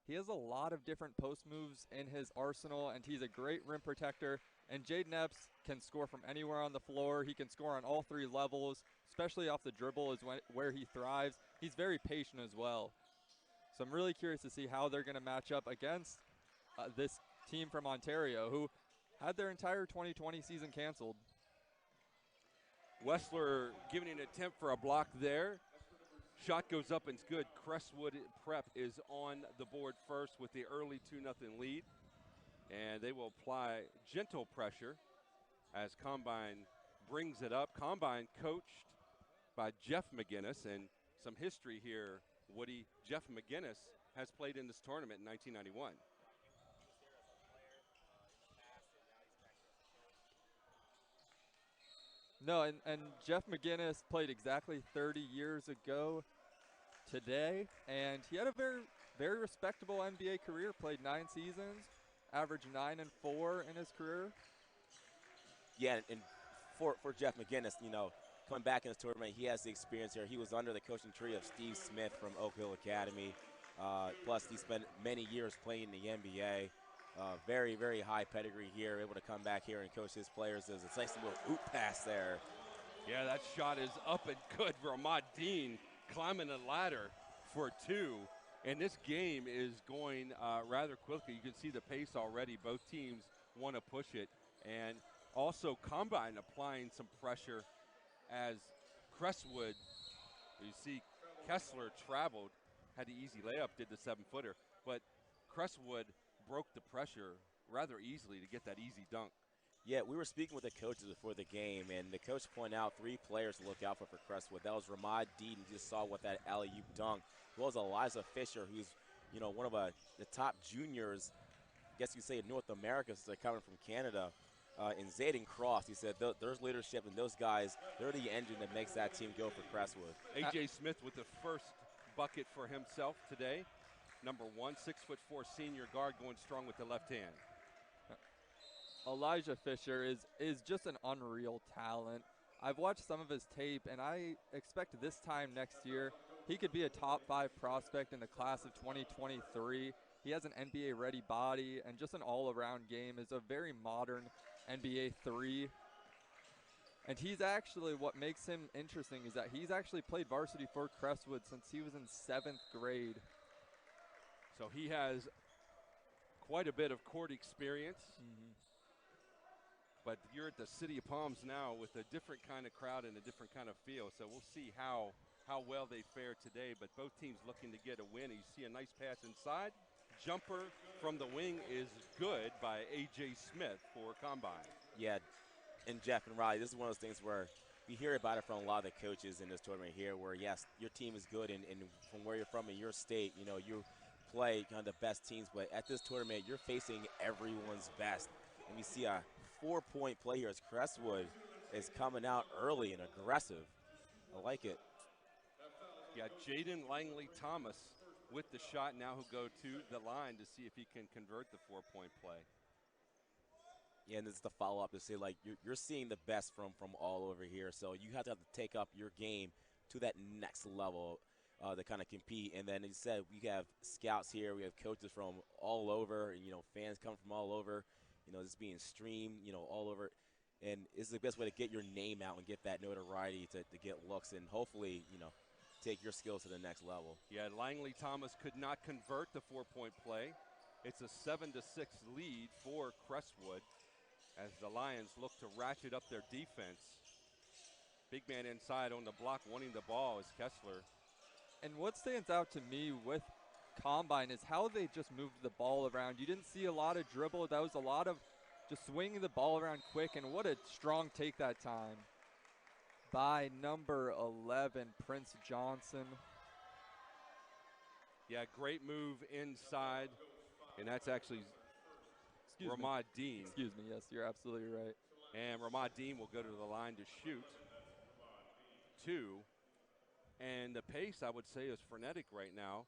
he has a lot of different post moves in his arsenal, and he's a great rim protector. And Jayden Epps can score from anywhere on the floor. He can score on all three levels, especially off the dribble is where he thrives. He's very patient as well. So I'm really curious to see how they're going to match up against this team from Ontario who had their entire 2020 season canceled. Wessler giving an attempt for a block there. Shot goes up and it's good. Crestwood Prep is on the board first with the early 2-0 lead. And they will apply gentle pressure as Combine brings it up. Combine coached by Jeff McGinnis, and some history here, Woody. Jeff McGinnis has played in this tournament in 1991. No, and Jeff McGinnis played exactly 30 years ago today, and he had a very, very respectable NBA career, played 9 seasons, averaged 9 and 4 in his career. Yeah, and for Jeff McGinnis, you know, coming back in this tournament, he has the experience here. He was under the coaching tree of Steve Smith from Oak Hill Academy. Plus, he spent many years playing in the NBA. Very, very high pedigree here, able to come back here and coach his players. There's a nice little oop pass there. Yeah, that shot is up and good. Ramad Dean climbing the ladder for 2. And this game is going rather quickly. You can see the pace already. Both teams want to push it. And also Combine applying some pressure as Crestwood, you see Kessler traveled, had the easy layup, did the 7-footer. But Crestwood broke the pressure rather easily to get that easy dunk. Yeah, we were speaking with the coaches before the game, and the coach pointed out 3 players to look out for Crestwood. That was Ramad Dean, you just saw what that alley-oop dunk, as well as Eliza Fisher, who's, you know, one of the top juniors, I guess you say in North America, since they're coming from Canada. And Zayden Cross, he said there's leadership, and those guys, they're the engine that makes that team go for Crestwood. A.J. Smith with the first bucket for himself today. Number 1, 6'4" senior guard going strong with the left hand. Elijah Fisher is just an unreal talent. I've watched some of his tape, and I expect this time next year he could be a top 5 prospect in the class of 2023. He has an NBA-ready body and just an all-around game. Is a very modern NBA 3. And he's actually, what makes him interesting is that he's actually played varsity for Crestwood since he was in 7th grade. So he has quite a bit of court experience. Mm-hmm. But you're at the City of Palms now with a different kind of crowd and a different kind of feel. So we'll see how well they fare today. But both teams looking to get a win. You see a nice pass inside. Jumper from the wing is good by A.J. Smith for Combine. Yeah, and Jeff and Riley, this is one of those things where we hear about it from a lot of the coaches in this tournament here where, yes, your team is good, and from where you're from in your state, you know, you play kind of the best teams. But at this tournament, you're facing everyone's best. And we see a 4-point play here as Crestwood is coming out early and aggressive. I like it. Yeah, Jayden Langley-Thomas with the shot now who'll go to the line to see if he can convert the 4-point play. Yeah, and this is the follow-up to say, like, you're seeing the best from all over here. So you have to take up your game to that next level to kind of compete. And then, as you said, we have scouts here. We have coaches from all over, and, you know, fans come from all over. You know, this being streamed, you know, all over. And it's the best way to get your name out and get that notoriety to get looks and hopefully, you know, take your skills to the next level. Yeah, Langley-Thomas could not convert the 4-point play. It's a 7-6 lead for Crestwood as the Lions look to ratchet up their defense. Big man inside on the block wanting the ball is Kessler. And what stands out to me with Combine is how they just moved the ball around. You didn't see a lot of dribble. That was a lot of just swinging the ball around quick, and what a strong take that time by number 11, Prince Johnson. Yeah, great move inside, and that's actually Ramad Dean. Excuse me, yes, you're absolutely right. And Ramad Dean will go to the line to shoot 2. And the pace, I would say, is frenetic right now.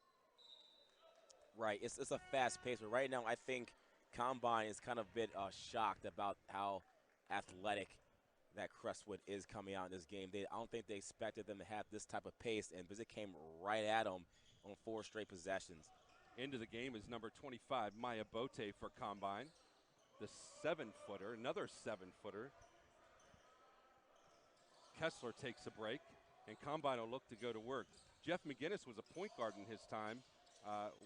Right, it's a fast pace, but right now I think Combine is kind of a bit shocked about how athletic that Crestwood is coming out in this game. I don't think they expected them to have this type of pace, and because it came right at them on 4 straight possessions. Into the game is number 25, Maya Bote for Combine. The 7-footer, another 7-footer. Kessler takes a break, and Combine will look to go to work. Jeff McGinnis was a point guard in his time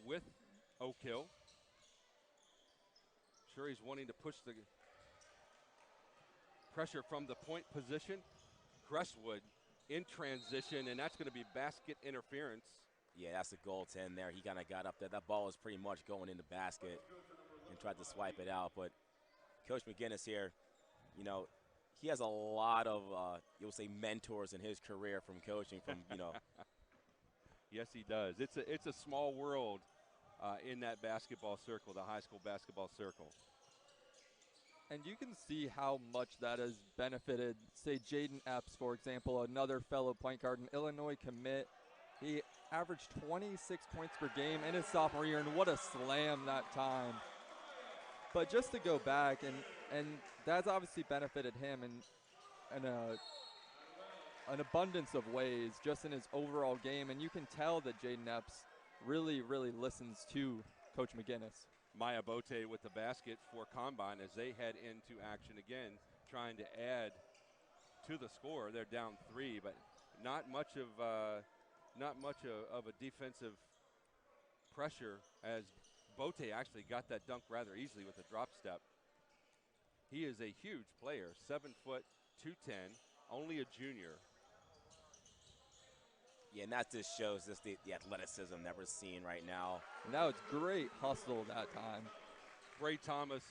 with Oak Hill. Sure, he's wanting to push the pressure from the point position. Crestwood in transition, and that's going to be basket interference. Yeah, that's a goaltend there. He kind of got up there. That ball was pretty much going in the basket and tried to swipe it out. But Coach McGinnis here, you know, he has a lot of, you'll say, mentors in his career from coaching, from, you know. Yes, he does. It's a small world in that basketball circle, the high school basketball circle. And you can see how much that has benefited, say, Jayden Epps, for example, another fellow point guard, an Illinois commit. He averaged 26 points per game in his sophomore year, and what a slam that time. But just to go back, and that's obviously benefited him in an abundance of ways, just in his overall game. And you can tell that Jayden Epps really, really listens to Coach McGinnis. Maya Bote with the basket for Combine as they head into action again, trying to add to the score. They're down 3, but not much of a defensive pressure, as Bote actually got that dunk rather easily with a drop step. He is a huge player, 7 foot, 210, only a junior. Yeah, and that just shows the athleticism that we're seeing right now. And that was great hustle that time. Bray Thomas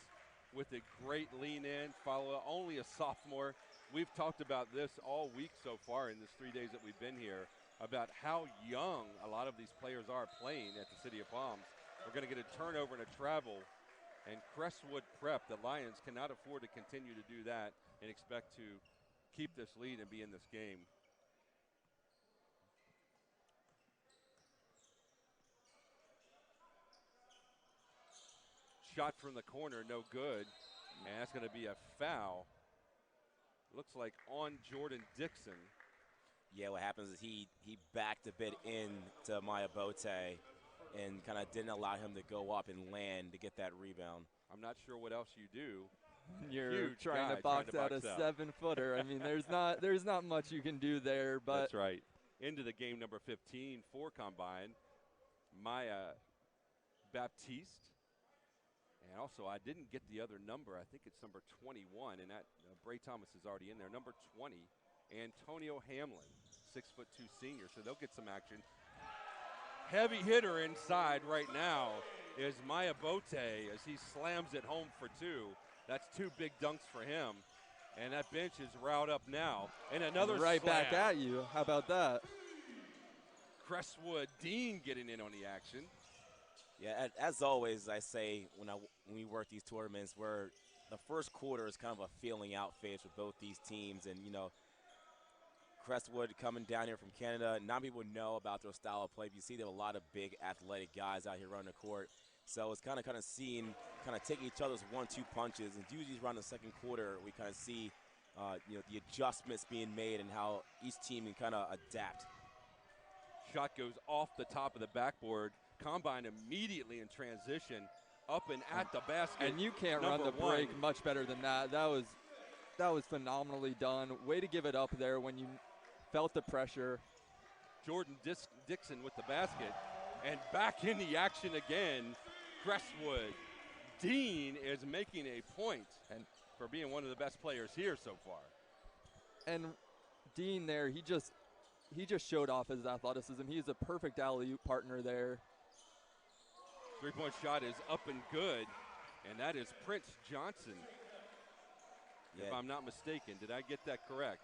with a great lean in, follow only a sophomore. We've talked about this all week so far in this 3 days that we've been here, about how young a lot of these players are playing at the City of Palms. We're going to get a turnover and a travel, and Crestwood Prep, the Lions, cannot afford to continue to do that and expect to keep this lead and be in this game. Shot from the corner, no good, and that's going to be a foul. Looks like on Jordan Dixon. Yeah, what happens is he backed a bit into Maya Bote and kind of didn't allow him to go up and land to get that rebound. I'm not sure what else you do. You're Huge trying guy to box out a 7-footer. I mean, there's not much you can do there. But that's right. Into the game, number 15 for Combine, Maya Baptiste. And also, I didn't get the other number. I think it's number 21, and that Bray Thomas is already in there. Number 20, Antonio Hamlin, 6'2" senior, so they'll get some action. Heavy hitter inside right now is Maya Bote as he slams it home for 2. That's 2 big dunks for him. And that bench is riled up now. And another right slam. Back at you. How about that? Crestwood Dean getting in on the action. Yeah, as always, I say when we work these tournaments, where the first quarter is kind of a feeling out phase for both these teams. And, you know, Crestwood coming down here from Canada, not many people know about their style of play. You see there are a lot of big athletic guys out here running the court. So it's kind of seeing, taking each other's 1-2 punches. And usually around the second quarter, we kind of see, you know, the adjustments being made and how each team can kind of adapt. Shot goes off the top of the backboard. Combine immediately in transition, up and at the basket. And you can't run the break much better than that. That was phenomenally done. Way to give it up there when you felt the pressure. Jordan Dixon with the basket, and back in the action again. Crestwood Dean is making a point, and for being one of the best players here so far. And Dean there, he just showed off his athleticism. He's a perfect alley-oop partner there. Three-point shot is up and good, and that is Prince Johnson, if I'm not mistaken. Did I get that correct?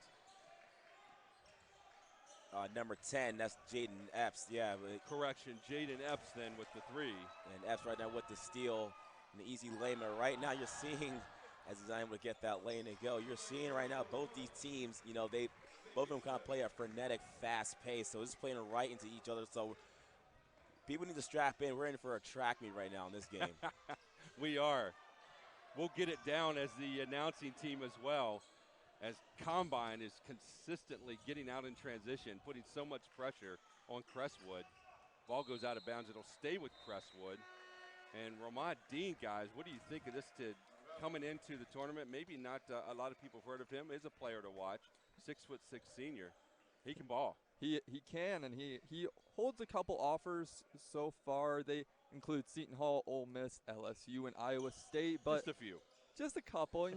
Number 10, that's Jayden Epps. Yeah. Correction, Jayden Epps then with the 3. And Epps right now with the steal and the easy layman. Right now you're seeing, as he's able to get that lane to go, you're seeing right now both these teams, you know, both of them kind of play a frenetic, fast pace. So it's playing right into each other. So people need to strap in. We're in for a track meet right now in this game. We are. We'll get it down as the announcing team as well, as Combine is consistently getting out in transition, putting so much pressure on Crestwood. Ball goes out of bounds. It'll stay with Crestwood. And Ramad Dean, guys, what do you think of this kid coming into the tournament? Maybe not a lot of people have heard of him. Is a player to watch. 6'6" senior. He can ball. He can, and he holds a couple offers so far. They include Seton Hall, Ole Miss, LSU, and Iowa State. But just a few. Just a couple,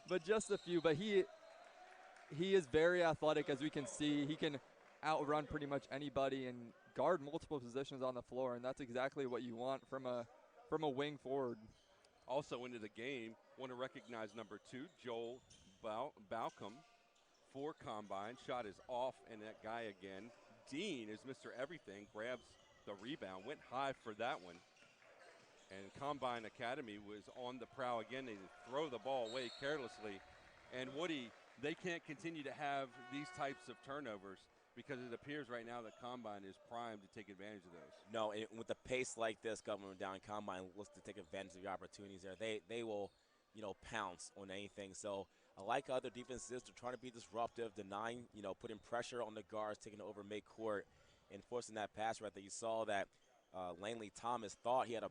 but just a few. But he is very athletic, as we can see. He can outrun pretty much anybody and guard multiple positions on the floor, and that's exactly what you want from a wing forward. Also into the game, want to recognize number 2, Joel Baucom, for Combine. Shot is off, and that guy again. Dean is Mr. Everything, grabs the rebound, went high for that one. And Combine Academy was on the prowl again. They throw the ball away carelessly. And Woody, they can't continue to have these types of turnovers because it appears right now that Combine is primed to take advantage of those. No, and with the pace like this coming down, Combine looks to take advantage of the opportunities there. They will, pounce on anything. So I like how other defenses, they're trying to be disruptive, denying, putting pressure on the guards, taking over mid-court, and forcing that pass right there. You saw that Langley Thomas thought he had a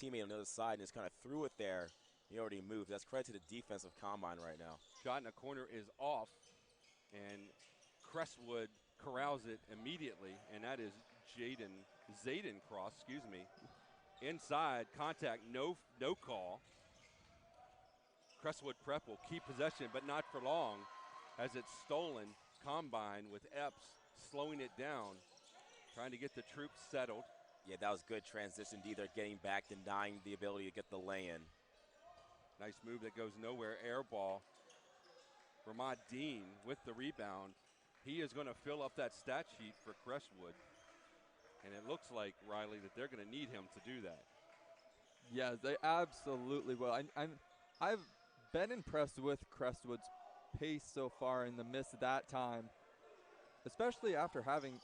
teammate on the other side and just kind of threw it there. He already moved. That's credit to the defense of Combine right now. Shot in the corner is off, and Crestwood corrals it immediately, and that is Jayden Cross, inside, contact, no call. Crestwood Prep will keep possession, but not for long, as it's stolen. Combine with Epps slowing it down, trying to get the troops settled. Yeah, that was good transition D. They're getting back, denying the ability to get the lay-in. Nice move that goes nowhere, air ball. Ramad Dean with the rebound. He is going to fill up that stat sheet for Crestwood. And it looks like, Riley, that they're going to need him to do that. Yeah, they absolutely will. I've been impressed with Crestwood's pace so far in the miss that time, especially after having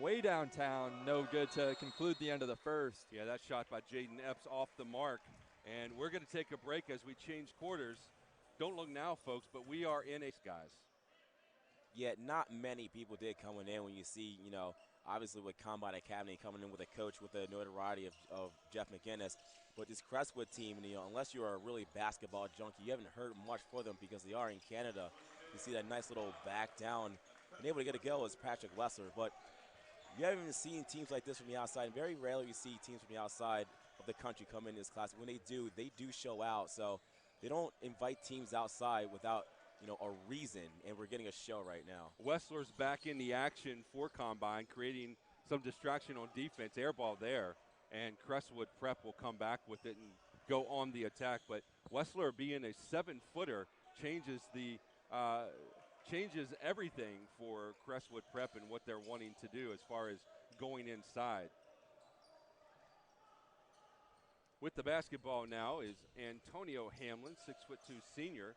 way downtown, no good to conclude the end of the first. Yeah, that shot by Jayden Epps off the mark. And we're going to take a break as we change quarters. Don't look now, folks, but we are in guys. Yeah, not many people did coming in when you see, obviously with Combine Academy coming in with a coach with the notoriety of Jeff McGinnis. But this Crestwood team, unless you're a really basketball junkie, you haven't heard much for them because they are in Canada. You see that nice little back down. And able to get a go is Patrick Wessler. But you haven't even seen teams like this from the outside. Very rarely you see teams from the outside of the country come in this class. When they do show out. So they don't invite teams outside without, a reason, and we're getting a show right now. Wessler's back in the action for Combine, creating some distraction on defense. Air ball there, and Crestwood Prep will come back with it and go on the attack. But Wessler being a 7-footer changes everything for Crestwood Prep and what they're wanting to do as far as going inside. With the basketball now is Antonio Hamlin, 6'2" senior,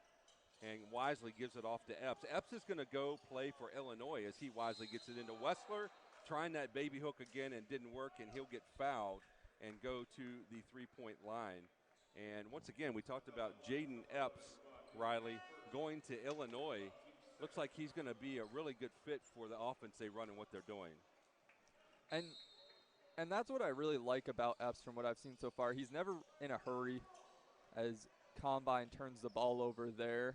and wisely gives it off to Epps. Epps is going to go play for Illinois as he wisely gets it into Wessler, trying that baby hook again and didn't work, and he'll get fouled and go to the three-point line. And once again, we talked about Jayden Epps, Riley, going to Illinois. Looks like he's going to be a really good fit for the offense they run and what they're doing. And that's what I really like about Epps from what I've seen so far. He's never in a hurry as Combine turns the ball over there.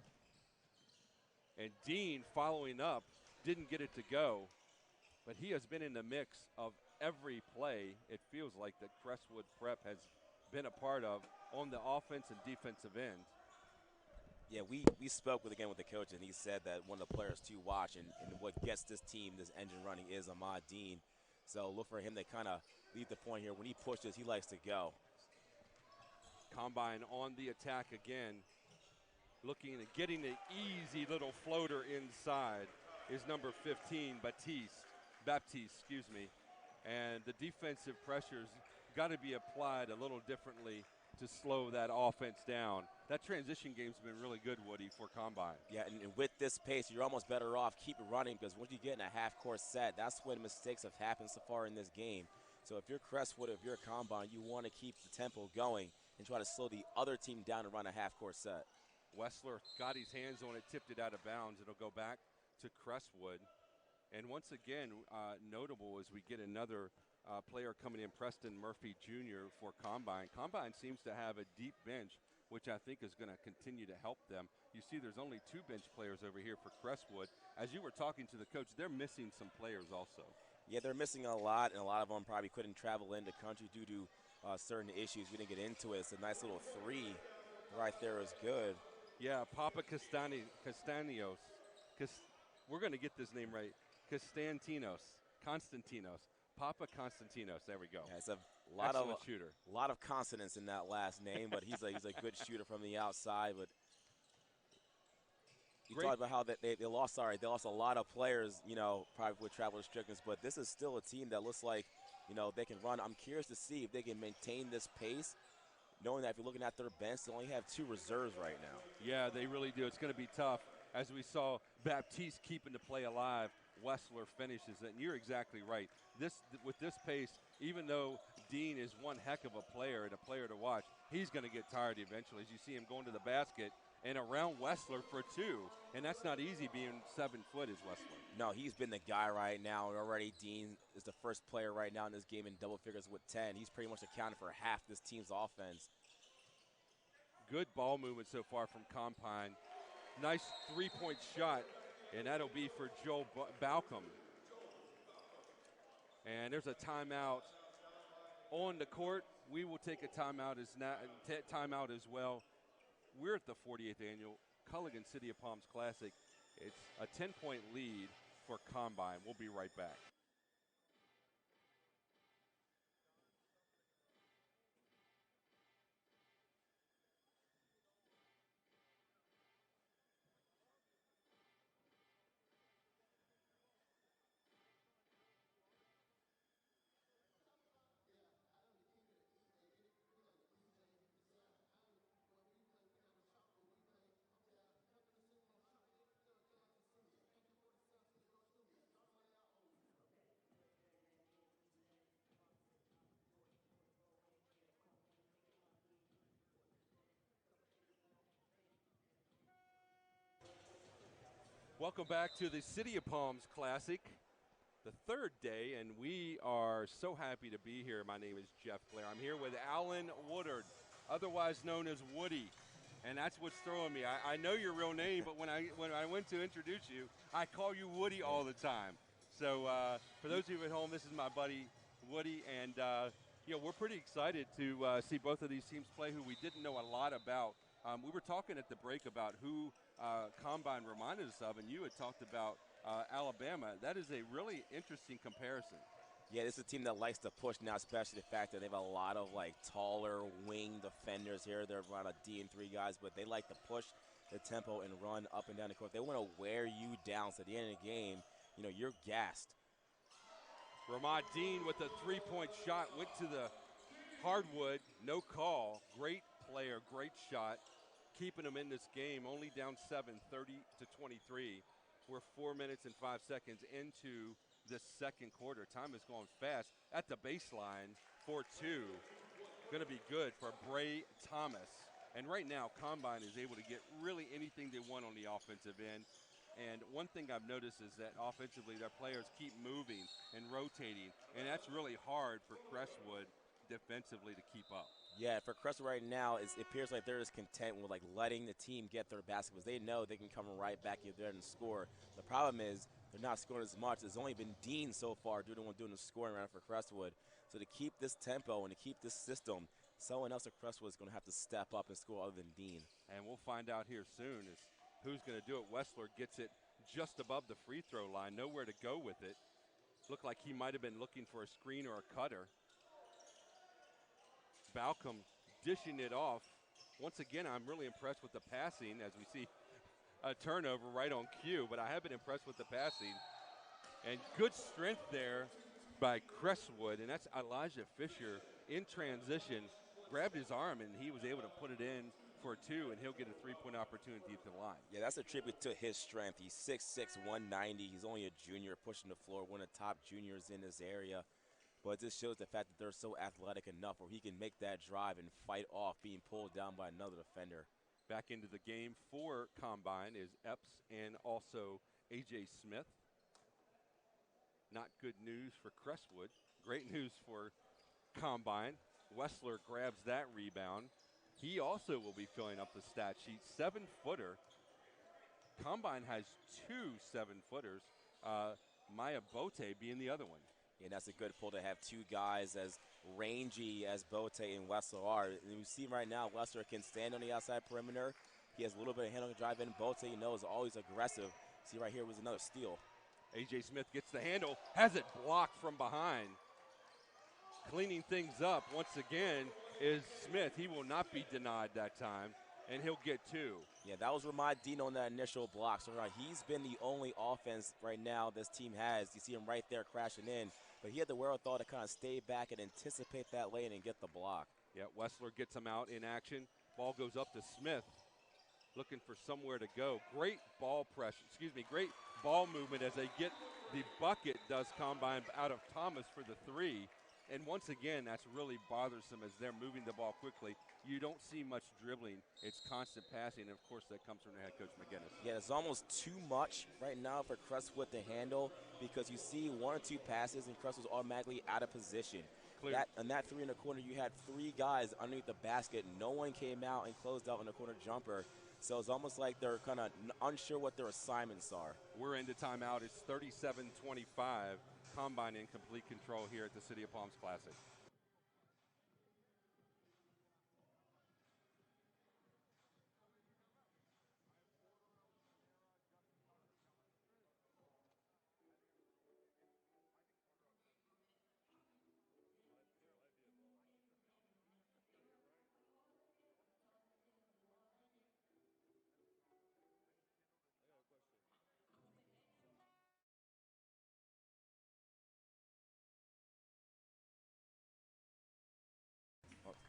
And Dean, following up, didn't get it to go, but he has been in the mix of every play, it feels like, that Crestwood Prep has been a part of on the offense and defensive end. Yeah, we spoke with the coach, and he said that one of the players to watch and what gets this team, this engine running, is Ahmad Dean. So look for him to kind of lead the point here. When he pushes, he likes to go. Combine on the attack again. Looking at getting an easy little floater inside is number 15, Baptiste. And the defensive pressures got to be applied a little differently to slow that offense down. That transition game's been really good, Woody, for Combine. Yeah, and with this pace, you're almost better off keep running, because once you get in a half-court set, that's when mistakes have happened so far in this game. So if you're Crestwood, if you're Combine, you want to keep the tempo going and try to slow the other team down and run a half-court set. Wessler got his hands on it, tipped it out of bounds. It'll go back to Crestwood. And once again, notable as we get another player coming in, Preston Murphy Jr. for Combine. Combine seems to have a deep bench, which I think is going to continue to help them. You see there's only 2 bench players over here for Crestwood. As you were talking to the coach, they're missing some players also. Yeah, they're missing a lot, and a lot of them probably couldn't travel into country due to certain issues. We didn't get into it. It's a nice little 3 right there is good. Yeah, Papa Castaños. We're going to get this name right. Constantinos. Papa Constantinos. There we go. Yeah, it's a Excellent shooter. lot of consonants in that last name, but he's a good shooter from the outside. But you talked about how they lost. Sorry, they lost a lot of players. Probably with travel restrictions, but this is still a team that looks like they can run. I'm curious to see if they can maintain this pace, knowing that if you're looking at their bench, they only have 2 reserves right now. Yeah, they really do. It's going to be tough. As we saw Baptiste keeping the play alive, Wessler finishes it. And you're exactly right. With this pace, even though Dean is one heck of a player and a player to watch, he's going to get tired eventually. As you see him going to the basket and around Wessler for 2. And that's not easy being 7 foot as Wessler. No, he's been the guy right now. Already Dean is the first player right now in this game in double figures with 10. He's pretty much accounted for half this team's offense. Good ball movement so far from Combine. Nice 3-point shot, and that'll be for Joe Baucom. And there's a timeout on the court. We will take a timeout as well. We're at the 48th annual Culligan City of Palms Classic. It's a 10-point lead for Combine. We'll be right back. Welcome back to the City of Palms Classic, the 3rd day, and we are so happy to be here. My name is Jeff Blair. I'm here with Alan Woodard, otherwise known as Woody, and that's what's throwing me. I know your real name, but when I went to introduce you, I call you Woody all the time. So for those of you at home, this is my buddy Woody, and we're pretty excited to see both of these teams play who we didn't know a lot about. We were talking at the break about who Combine reminded us of, and you had talked about Alabama. That is a really interesting comparison. Yeah, this is a team that likes to push now, especially the fact that they have a lot of taller wing defenders here. They're around a D and 3 guys, but they like to push the tempo and run up and down the court. They want to wear you down. So at the end of the game, you're gassed. Ramad Dean with a 3-point shot, went to the hardwood, no call. Great player, great shot. Keeping them in this game, only down 7, 30-23. We're 4 minutes and 5 seconds into the second quarter. Time is going fast. At the baseline, 4-2. Going to be good for Bray Thomas. And right now, Combine is able to get really anything they want on the offensive end. And one thing I've noticed is that offensively, their players keep moving and rotating. And that's really hard for Crestwood defensively to keep up. Yeah, for Crestwood right now, it appears like they're just content with letting the team get their basketballs. They know they can come right back if they're in the score. The problem is they're not scoring as much. There's only been Dean so far doing the scoring around for Crestwood. So to keep this tempo and to keep this system, someone else at Crestwood is going to have to step up and score other than Dean. And we'll find out here soon is who's going to do it. Wessler gets it just above the free throw line, nowhere to go with it. Looked like he might have been looking for a screen or a cutter. Balcom dishing it off. Once again, I'm really impressed with the passing as we see a turnover right on cue, but I have been impressed with the passing. And good strength there by Crestwood, and that's Elijah Fisher in transition. Grabbed his arm, and he was able to put it in for 2, and he'll get a 3-point opportunity at the line. Yeah, that's a tribute to his strength. He's 6'6", 190. He's only a junior, pushing the floor, one of the top juniors in this area. But this shows the fact that they're so athletic enough where he can make that drive and fight off being pulled down by another defender. Back into the game for Combine is Epps and also A.J. Smith. Not good news for Crestwood. Great news for Combine. Wessler grabs that rebound. He also will be filling up the stat sheet. 7-footer. Combine has 2 7-footers. Maya Bote being the other one. And that's a good pull to have two guys as rangy as Bote and Wessler are. And you see right now, Wessler can stand on the outside perimeter. He has a little bit of handle to drive in. Bote, you know, is always aggressive. See right here was another steal. A.J. Smith gets the handle, has it blocked from behind. Cleaning things up once again is Smith. He will not be denied that time, and he'll get 2. Yeah, that was Ramad Dean on that initial block. So he's been the only offense right now this team has. You see him right there crashing in. But he had the wherewithal to kind of stay back and anticipate that lane and get the block. Yeah, Wessler gets him out in action. Ball goes up to Smith, looking for somewhere to go. Great ball pressure, great ball movement as they get the bucket, does Combine out of Thomas for the 3. And once again, that's really bothersome as they're moving the ball quickly. You don't see much dribbling. It's constant passing, and of course that comes from their head coach McGinnis. Yeah, it's almost too much right now for Crestwood to handle because you see 1 or 2 passes and Crestwood's automatically out of position. On that 3 in the corner, you had 3 guys underneath the basket. No one came out and closed out on the corner jumper. So it's almost like they're kind of unsure what their assignments are. We're into timeout. It's 37-25. Combine in complete control here at the City of Palms Classic.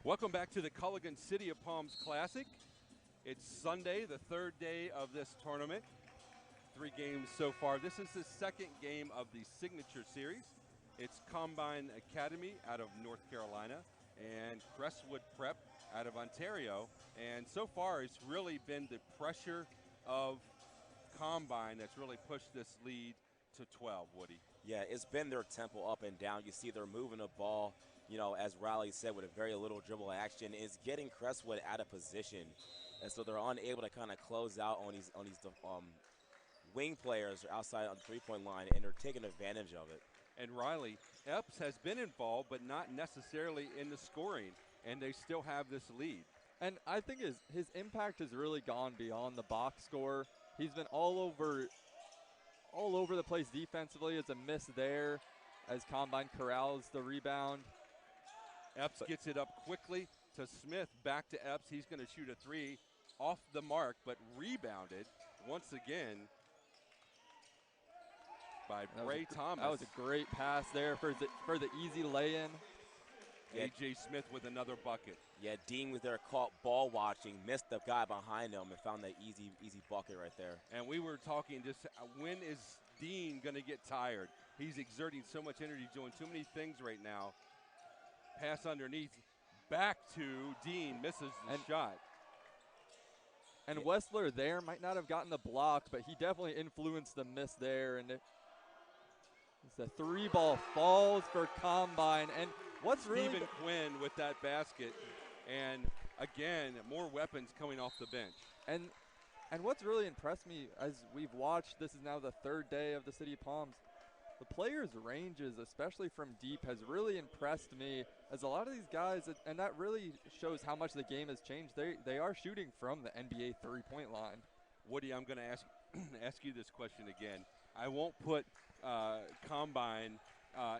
Welcome back to the Culligan City of Palms Classic. It's Sunday, the 3rd day of this tournament. 3 games so far. This is the 2nd game of the Signature Series. It's Combine Academy out of North Carolina and Crestwood Prep out of Ontario. And so far, it's really been the pressure of Combine that's really pushed this lead to 12, Woody. Yeah, it's been their tempo up and down. You see they're moving the ball, you know, as Riley said, with a very little dribble action. It's getting Crestwood out of position. And so they're unable to kind of close out on these wing players outside on the three-point line, and they're taking advantage of it. And Riley, Epps has been involved, but not necessarily in the scoring, and they still have this lead. And I think his impact has really gone beyond the box score. He's been all over the place defensively. It's a miss there as Combine corrals the rebound. Epps gets it up quickly to Smith, back to Epps. He's going to shoot a 3 off the mark, but rebounded once again by Bray Thomas. That was a great pass there for the easy lay-in. A.J. Smith with another bucket. Yeah, Dean was there caught ball watching, missed the guy behind him, and found that easy bucket right there. And we were talking just when is Dean going to get tired? He's exerting so much energy, doing too many things right now. Pass underneath, back to Dean, misses the shot. And Wessler there might not have gotten the block, but he definitely influenced the miss there. And the 3-ball falls for Combine. And what's really Stephen Quinn with that basket, and again, more weapons coming off the bench. And what's really impressed me as we've watched, this is now the 3rd day of the City of Palms, the players' ranges, especially from deep, has really impressed me as a lot of these guys, and that really shows how much the game has changed. They are shooting from the NBA three-point line. Woody, I'm going to ask you this question again. I won't put Combine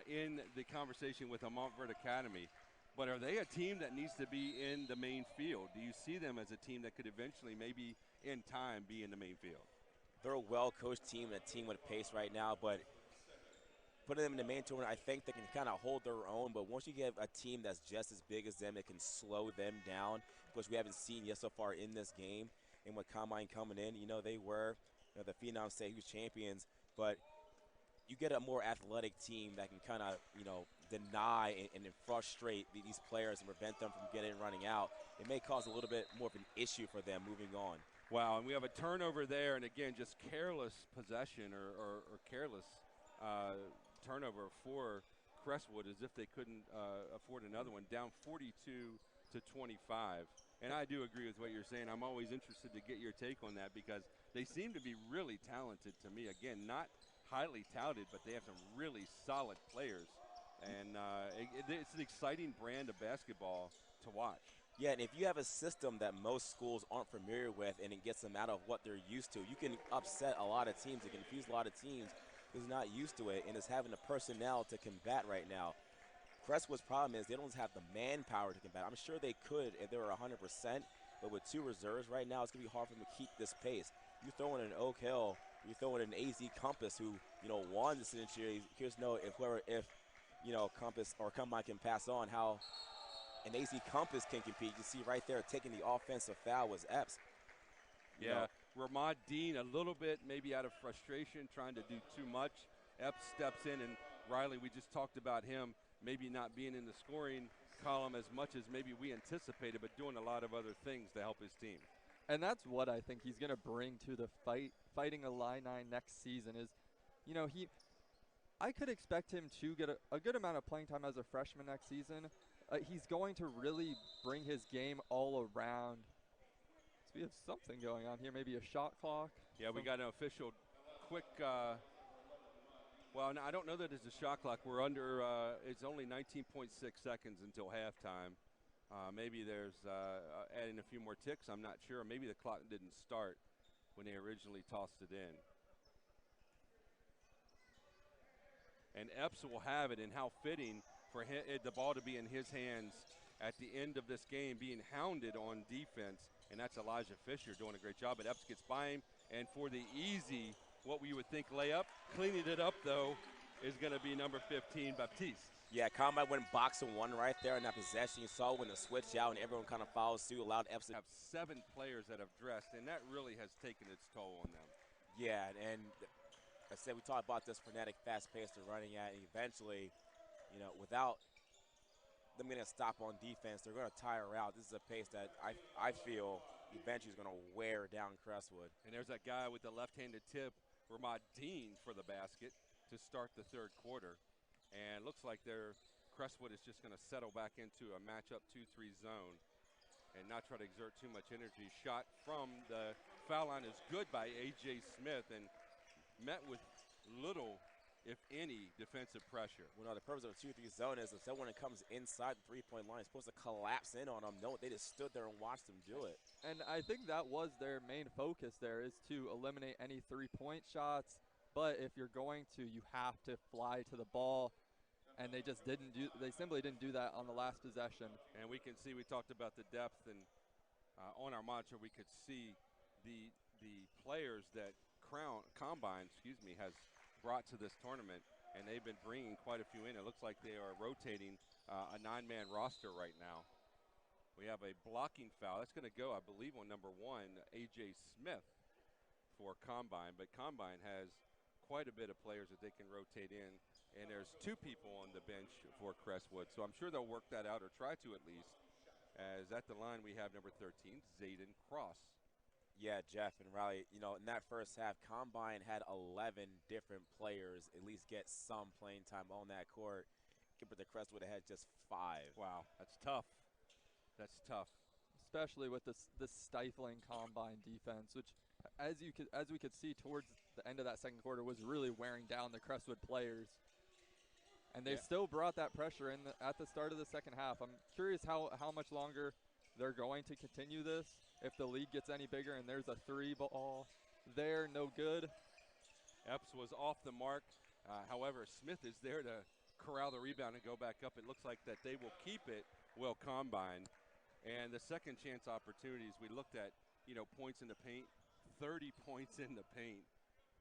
in the conversation with the Montverde Academy, but are they a team that needs to be in the main field? Do you see them as a team that could eventually, maybe in time, be in the main field? They're a well-coached team and a team with pace right now, but putting them in the main tournament, I think they can kind of hold their own. But once you get a team that's just as big as them, it can slow them down, which we haven't seen yet so far in this game. And with Combine coming in, you know, they were the Phenom State who's champions, but you get a more athletic team that can kind of, you know, deny and frustrate these players and prevent them from getting running out. It may cause a little bit more of an issue for them moving on. Wow, and we have a turnover there, and again, just careless possession or careless turnover for Crestwood as if they couldn't afford another one, down 42-25. And I do agree with what you're saying. I'm always interested to get your take on that because they seem to be really talented to me. Again, not highly touted, but they have some really solid players. And it's an exciting brand of basketball to watch. Yeah, and if you have a system that most schools aren't familiar with and it gets them out of what they're used to, you can upset a lot of teams and confuse a lot of teams who's not used to it and is having the personnel to combat right now. Crestwood's problem is they don't have the manpower to combat. I'm sure they could if they were 100%, but with 2 reserves right now, it's going to be hard for them to keep this pace. You throw in an Oak Hill, you throw in an AZ Compass who, won the century. Here's if Compass or Combine can pass on how an AZ Compass can compete. You see right there taking the offensive foul was Epps. Yeah, Ramad Dean a little bit maybe out of frustration trying to do too much. Epps steps in, and Riley, we just talked about him maybe not being in the scoring column as much as maybe we anticipated, but doing a lot of other things to help his team. And that's what I think he's going to bring to the fighting Illini next season is, I could expect him to get a good amount of playing time as a freshman next season. He's going to really bring his game all around. So we have something going on here, maybe a shot clock. Yeah, we got an official quick, well, no, I don't know that it's a shot clock. We're under, it's only 19.6 seconds until halftime. Maybe there's adding a few more ticks, I'm not sure. Maybe the clock didn't start when they originally tossed it in. And Epps will have it, and how fitting for the ball to be in his hands at the end of this game, being hounded on defense, and that's Elijah Fisher doing a great job. But Epps gets by him, and for the easy, what we would think layup, cleaning it up though, is going to be number 15, Baptiste. Yeah, Combine went boxing one right there in that possession. You saw when the switch out and everyone kind of follows suit, allowed Epps to have 7 players that have dressed, and that really has taken its toll on them. Yeah, and I said we talked about this frenetic, fast pace they're running at, and eventually, without them getting a stop on defense, they're going to tire out. This is a pace that I feel eventually is going to wear down Crestwood. And there's that guy with the left-handed tip, Ramad Dean, for the basket to start the third quarter. And looks like Crestwood is just going to settle back into a matchup 2-3 zone and not try to exert too much energy. Shot from the foul line is good by A.J. Smith and met with little, if any, defensive pressure. Well, no, the purpose of a 2-3 zone is that when it comes inside the three-point line, it's supposed to collapse in on them. No, they just stood there and watched them do it. And I think that was their main focus there, is to eliminate any three-point shots. But if you're going to, you have to fly to the ball. And they just they simply didn't do that on the last possession. And we can see, we talked about the depth, and on our monitor we could see the players that Combine has brought to this tournament, and they've been bringing quite a few in. It looks like they are rotating a 9-man roster right now. We have a blocking foul. That's going to go, I believe, on number 1, A.J. Smith for Combine. But Combine has quite a bit of players that they can rotate in. And there's 2 people on the bench for Crestwood. So I'm sure they'll work that out, or try to at least. As at the line we have number 13, Jayden Cross. Yeah, Jeff and Riley, in that first half, Combine had 11 different players at least get some playing time on that court. Compared to Crestwood, it had just 5. Wow, that's tough. That's tough. Especially with this stifling Combine defense, which, as we could see towards the end of that second quarter, was really wearing down the Crestwood players. And they still brought that pressure in at the start of the second half. I'm curious how much longer they're going to continue this. If the lead gets any bigger and there's a 3 ball there, no good. Epps was off the mark. However, Smith is there to corral the rebound and go back up. It looks like that they will keep it, Combine. And the second chance opportunities, we looked at, points in the paint, 30 points in the paint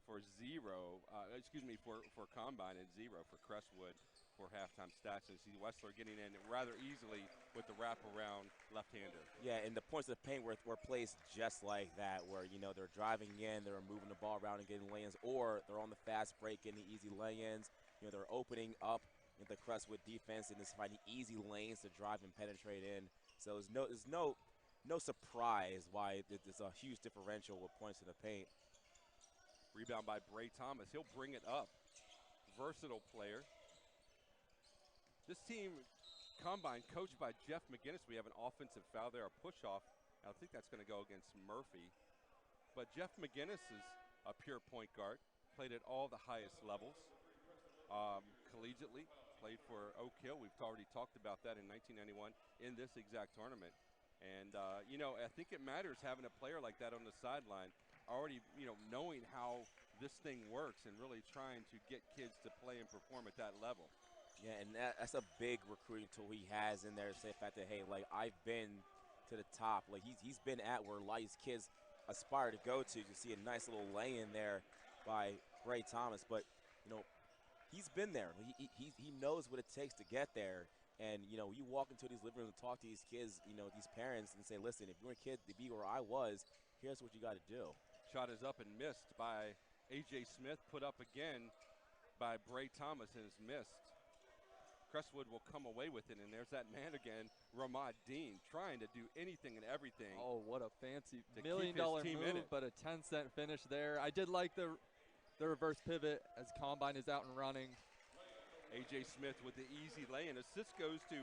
for for Combine, and 0 for Crestwood for halftime stats. And see Wessler getting in rather easily with the wraparound left-hander. Yeah, and the points of the paint were placed just like that, where, they're driving in, they're moving the ball around and getting lay-ins, or they're on the fast break getting easy lay-ins. They're opening up with the Crestwood defense and just finding easy lanes to drive and penetrate in. So there's no surprise why there's a huge differential with points in the paint. Rebound by Bray Thomas. He'll bring it up. Versatile player. This team, Combine, coached by Jeff McGinnis. We have an offensive foul there, a push-off. I think that's going to go against Murphy. But Jeff McGinnis is a pure point guard, played at all the highest levels. Collegiately, played for Oak Hill. We've already talked about that in 1991 in this exact tournament. And, you know, I think it matters having a player like that on the sideline, already, you know, knowing how this thing works and really trying to get kids to play and perform at that level. Yeah, and that's a big recruiting tool he has in there to say the fact that, hey, like, I've been to the top. Like, he's been at where a lot of these kids aspire to go to. You see a nice little lay-in there by Bray Thomas. But, you know, he's been there. He knows what it takes to get there. And, you know, you walk into these living rooms and talk to these kids, you know, these parents, and say, listen, if you want a kid to be where I was, here's what you got to do. Shot is up and missed by A.J. Smith, put up again by Bray Thomas, and is missed. Crestwood will come away with it, and there's that man again, Ramad Dean, trying to do anything and everything. Oh, what a fancy $1 million move, but a 10-cent finish there. I did like the reverse pivot as Combine is out and running. A.J. Smith with the easy lay-in. Assist goes to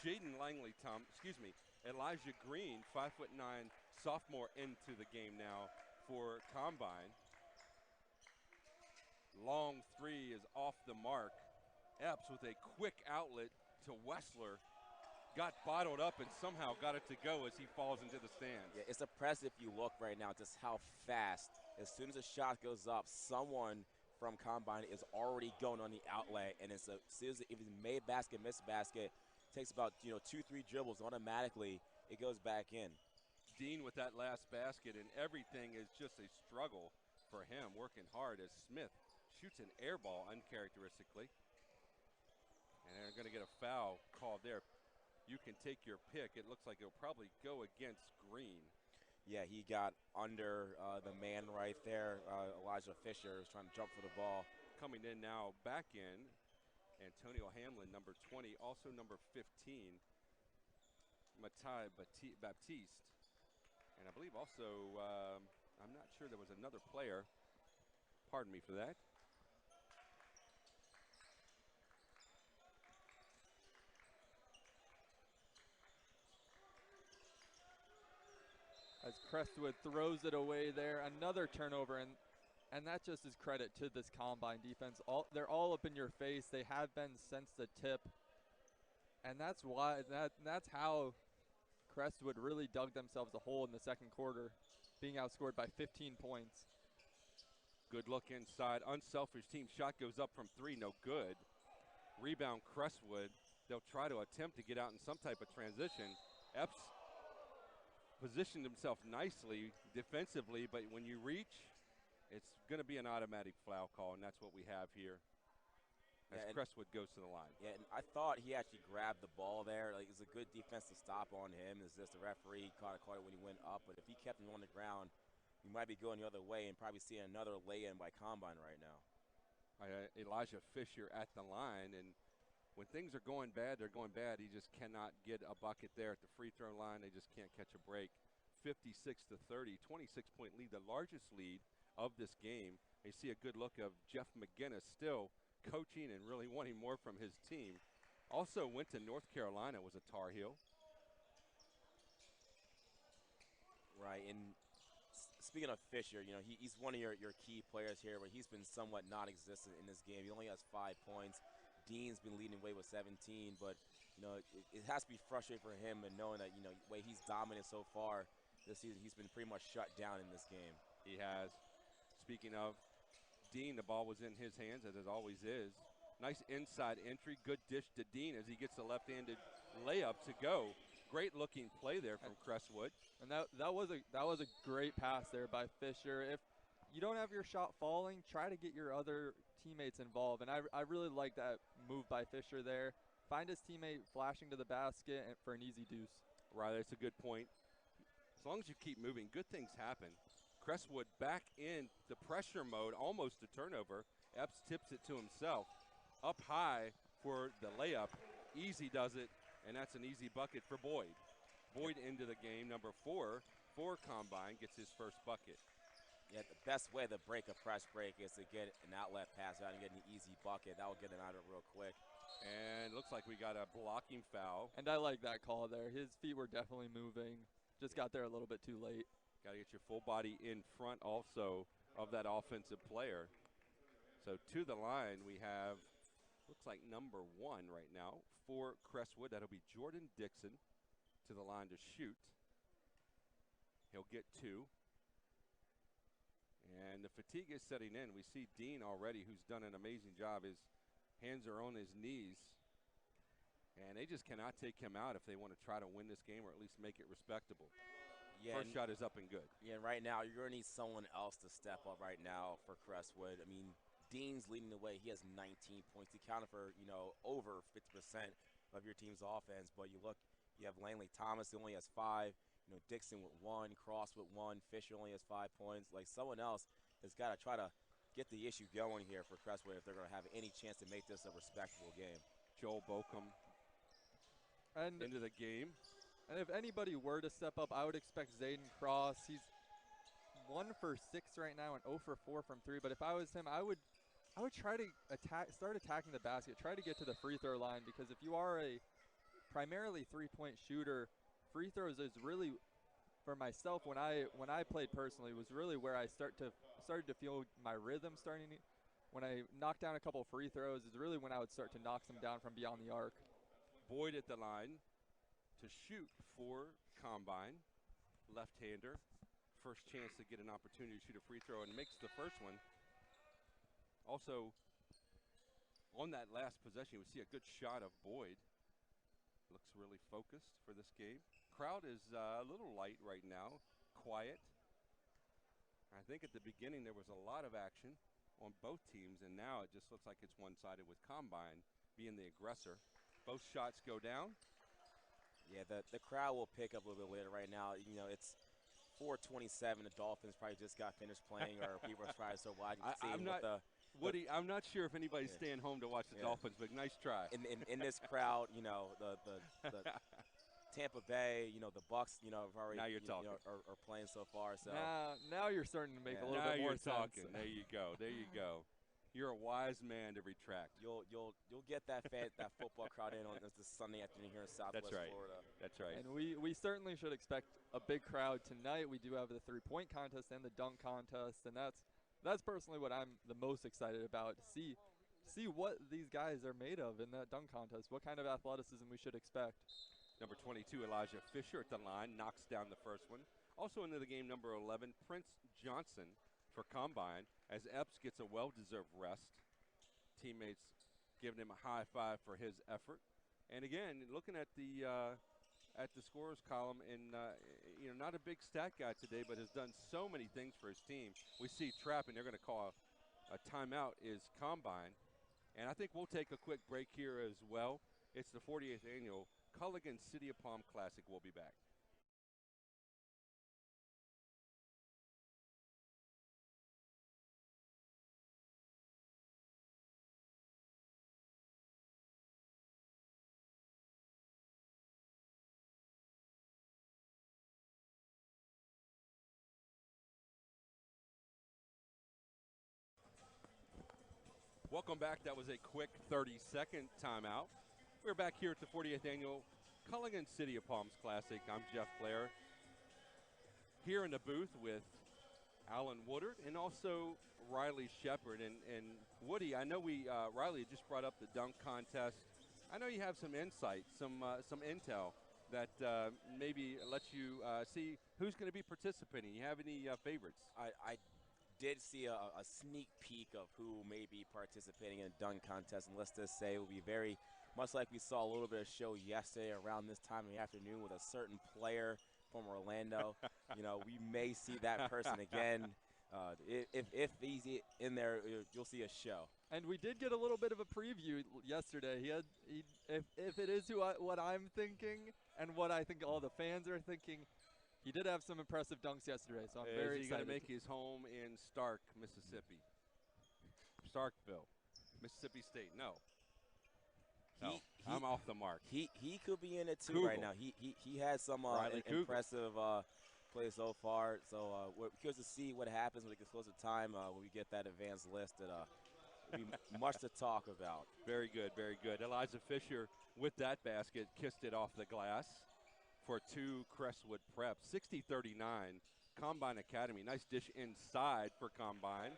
Jayden Elijah Green, 5'9", sophomore into the game now for Combine. Long three is off the mark. Epps with a quick outlet to Wessler. Got bottled up and somehow got it to go as he falls into the stands. Yeah, it's impressive if you look right now just how fast, as soon as a shot goes up, someone from Combine is already going on the outlet, and it's if it's made basket, missed basket, takes about 2-3 dribbles, automatically it goes back in. Dean with that last basket, and everything is just a struggle for him, working hard as Smith shoots an air ball uncharacteristically. And they're going to get a foul called there. You can take your pick. It looks like it'll probably go against Green. Yeah, he got under the man right there. Elijah Fisher is trying to jump for the ball. Coming in now, back in, Antonio Hamlin, number 20, also number 15, Matai Baptiste. And I believe also, I'm not sure, there was another player. Pardon me for that. As Crestwood throws it away there, another turnover, and that just is credit to this Combine defense. They're all up in your face. They have been since the tip, and that's why that's how Crestwood really dug themselves a hole in the second quarter, being outscored by 15 points. Good look inside. Unselfish team shot goes up from three, no good. Rebound Crestwood. They'll try to attempt to get out in some type of transition. Epps positioned himself nicely defensively, but when you reach, it's going to be an automatic foul call, and that's what we have here as Crestwood goes to the line. Yeah, and I thought he actually grabbed the ball there. Like, it's a good defensive stop on him. It's just the referee caught it when he went up, but if he kept him on the ground, he might be going the other way and probably seeing another lay-in by Combine right now. Elijah Fisher at the line, and when things are going bad, they're going bad. He just cannot get a bucket there at the free throw line. They just can't catch a break. 56-30, 26-point lead, the largest lead of this game. You see a good look of Jeff McGinnis still coaching and really wanting more from his team. Also went to North Carolina, was a Tar Heel. Right, and speaking of Fisher, he's one of your key players here, but he's been somewhat non-existent in this game. He only has 5 points. Dean's been leading away with 17, but it has to be frustrating for him and knowing that the way he's dominant so far this season, he's been pretty much shut down in this game. He has. Speaking of Dean, the ball was in his hands, as it always is. Nice inside entry, good dish to Dean as he gets the left-handed layup to go. Great looking play there from Crestwood. And that was a great pass there by Fisher. If you don't have your shot falling, try to get your other teammates involved. And I really like that move by Fisher there. Find his teammate flashing to the basket for an easy deuce. Right, that's a good point. As long as you keep moving, good things happen. Crestwood back in the pressure mode, almost a turnover. Epps tips it to himself. Up high for the layup. Easy does it, and that's an easy bucket for Boyd. Boyd into the game, number 4 for Combine, gets his first bucket. Yeah, the best way to break a press break is to get an outlet pass out and get an easy bucket. That will get him out of it real quick. And looks like we got a blocking foul. And I like that call there. His feet were definitely moving. Just got there a little bit too late. Got to get your full body in front also of that offensive player. So to the line we have, looks like number 1 right now for Crestwood. That'll be Jordan Dixon to the line to shoot. He'll get 2. And the fatigue is setting in. We see Dean already, who's done an amazing job. His hands are on his knees. And they just cannot take him out if they want to try to win this game or at least make it respectable. Yeah, First shot is up and good. Yeah, right now you're going to need someone else to step up right now for Crestwood. I mean, Dean's leading the way. He has 19 points. He counted for, over 50% of your team's offense. But you look, you have Langley Thomas, who only has 5. Dixon with 1, Cross with 1, Fisher only has 5 points. Like, someone else has got to try to get the issue going here for Crestwood if they're going to have any chance to make this a respectable game. Joel Baucom into the game. And if anybody were to step up, I would expect Jayden Cross. He's 1 for 6 right now and 0 for 4 from 3. But if I was him, I would try to start attacking the basket. Try to get to the free throw line, because if you are a primarily 3-point shooter, free throws is really, for myself when I played personally, was really where I started to feel my rhythm starting. When I knocked down a couple free throws is really when I would start to knock them down from beyond the arc. Boyd at the line to shoot for Combine, left-hander. First chance to get an opportunity to shoot a free throw and makes the first one. Also, on that last possession, we see a good shot of Boyd. Looks really focused for this game. Crowd is a little light right now, quiet. I think at the beginning there was a lot of action on both teams, and now it just looks like it's one-sided with Combine being the aggressor. Both shots go down. Yeah, the crowd will pick up a little bit later. Right now, it's 4:27. The Dolphins probably just got finished playing, or people are trying so wide. Woody, I'm not sure if anybody's staying home to watch the Dolphins, but nice try. In this crowd, the Tampa Bay, the Bucks, have already now you're talking. Are playing so far. So now you're starting to make a little now bit more you're sense. Talking. There you go. There you go. You're a wise man to retract. You'll get that football crowd in on this Sunday afternoon here in Southwest Florida. That's right. And we certainly should expect a big crowd tonight. We do have the 3-point contest and the dunk contest, and that's personally what I'm the most excited about. See what these guys are made of in that dunk contest. What kind of athleticism we should expect. Number 22, Elijah Fisher at the line, knocks down the first one. Also into the game, number 11, Prince Johnson for Combine, as Epps gets a well-deserved rest. Teammates giving him a high five for his effort. And again, looking at the scorers column, and not a big stat guy today, but has done so many things for his team. We see Trapp, and they're going to call a timeout, is Combine. And I think we'll take a quick break here as well. It's the 48th annual Culligan City of Palm Classic. We'll be back. Welcome back. That was a quick 30-second timeout. We're back here at the 40th annual Culligan City of Palms Classic. I'm Jeff Blair, here in the booth with Alan Woodard and also Riley Shepard. And Woody, I know Riley just brought up the dunk contest. I know you have some insight, some intel that maybe lets you see who's going to be participating. You have any favorites? I did see a sneak peek of who may be participating in a dunk contest, and let's just say it will be very much like we saw a little bit of show yesterday around this time in the afternoon with a certain player from Orlando. We may see that person again. If he's in there, you'll see a show. And we did get a little bit of a preview yesterday. If it is what I'm thinking and what I think all the fans are thinking, he did have some impressive dunks yesterday, so I'm very excited. Is he going to make his home in Stark, Mississippi? Starkville, Mississippi State? No. I'm off the mark. He could be in it too Google. right now. He has some impressive plays so far. So we're curious to see what happens when it gets closer to time when we get that advanced list. There'll be much to talk about. Very good, very good. Eliza Fisher with that basket kissed it off the glass for 2 Crestwood Prep. 60-39, Combine Academy. Nice dish inside for Combine,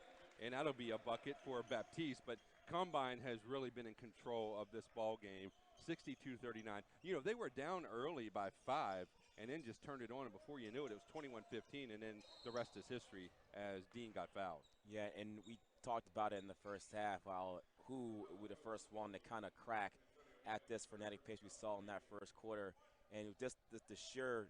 and that'll be a bucket for Baptiste. But Combine has really been in control of this ball game. 62-39. You know, they were down early by 5 and then just turned it on, and before you knew it, it was 21-15, and then the rest is history as Dean got fouled. Yeah, and we talked about it in the first half, who were the first one to kind of crack at this frenetic pace we saw in that first quarter. And just the sheer,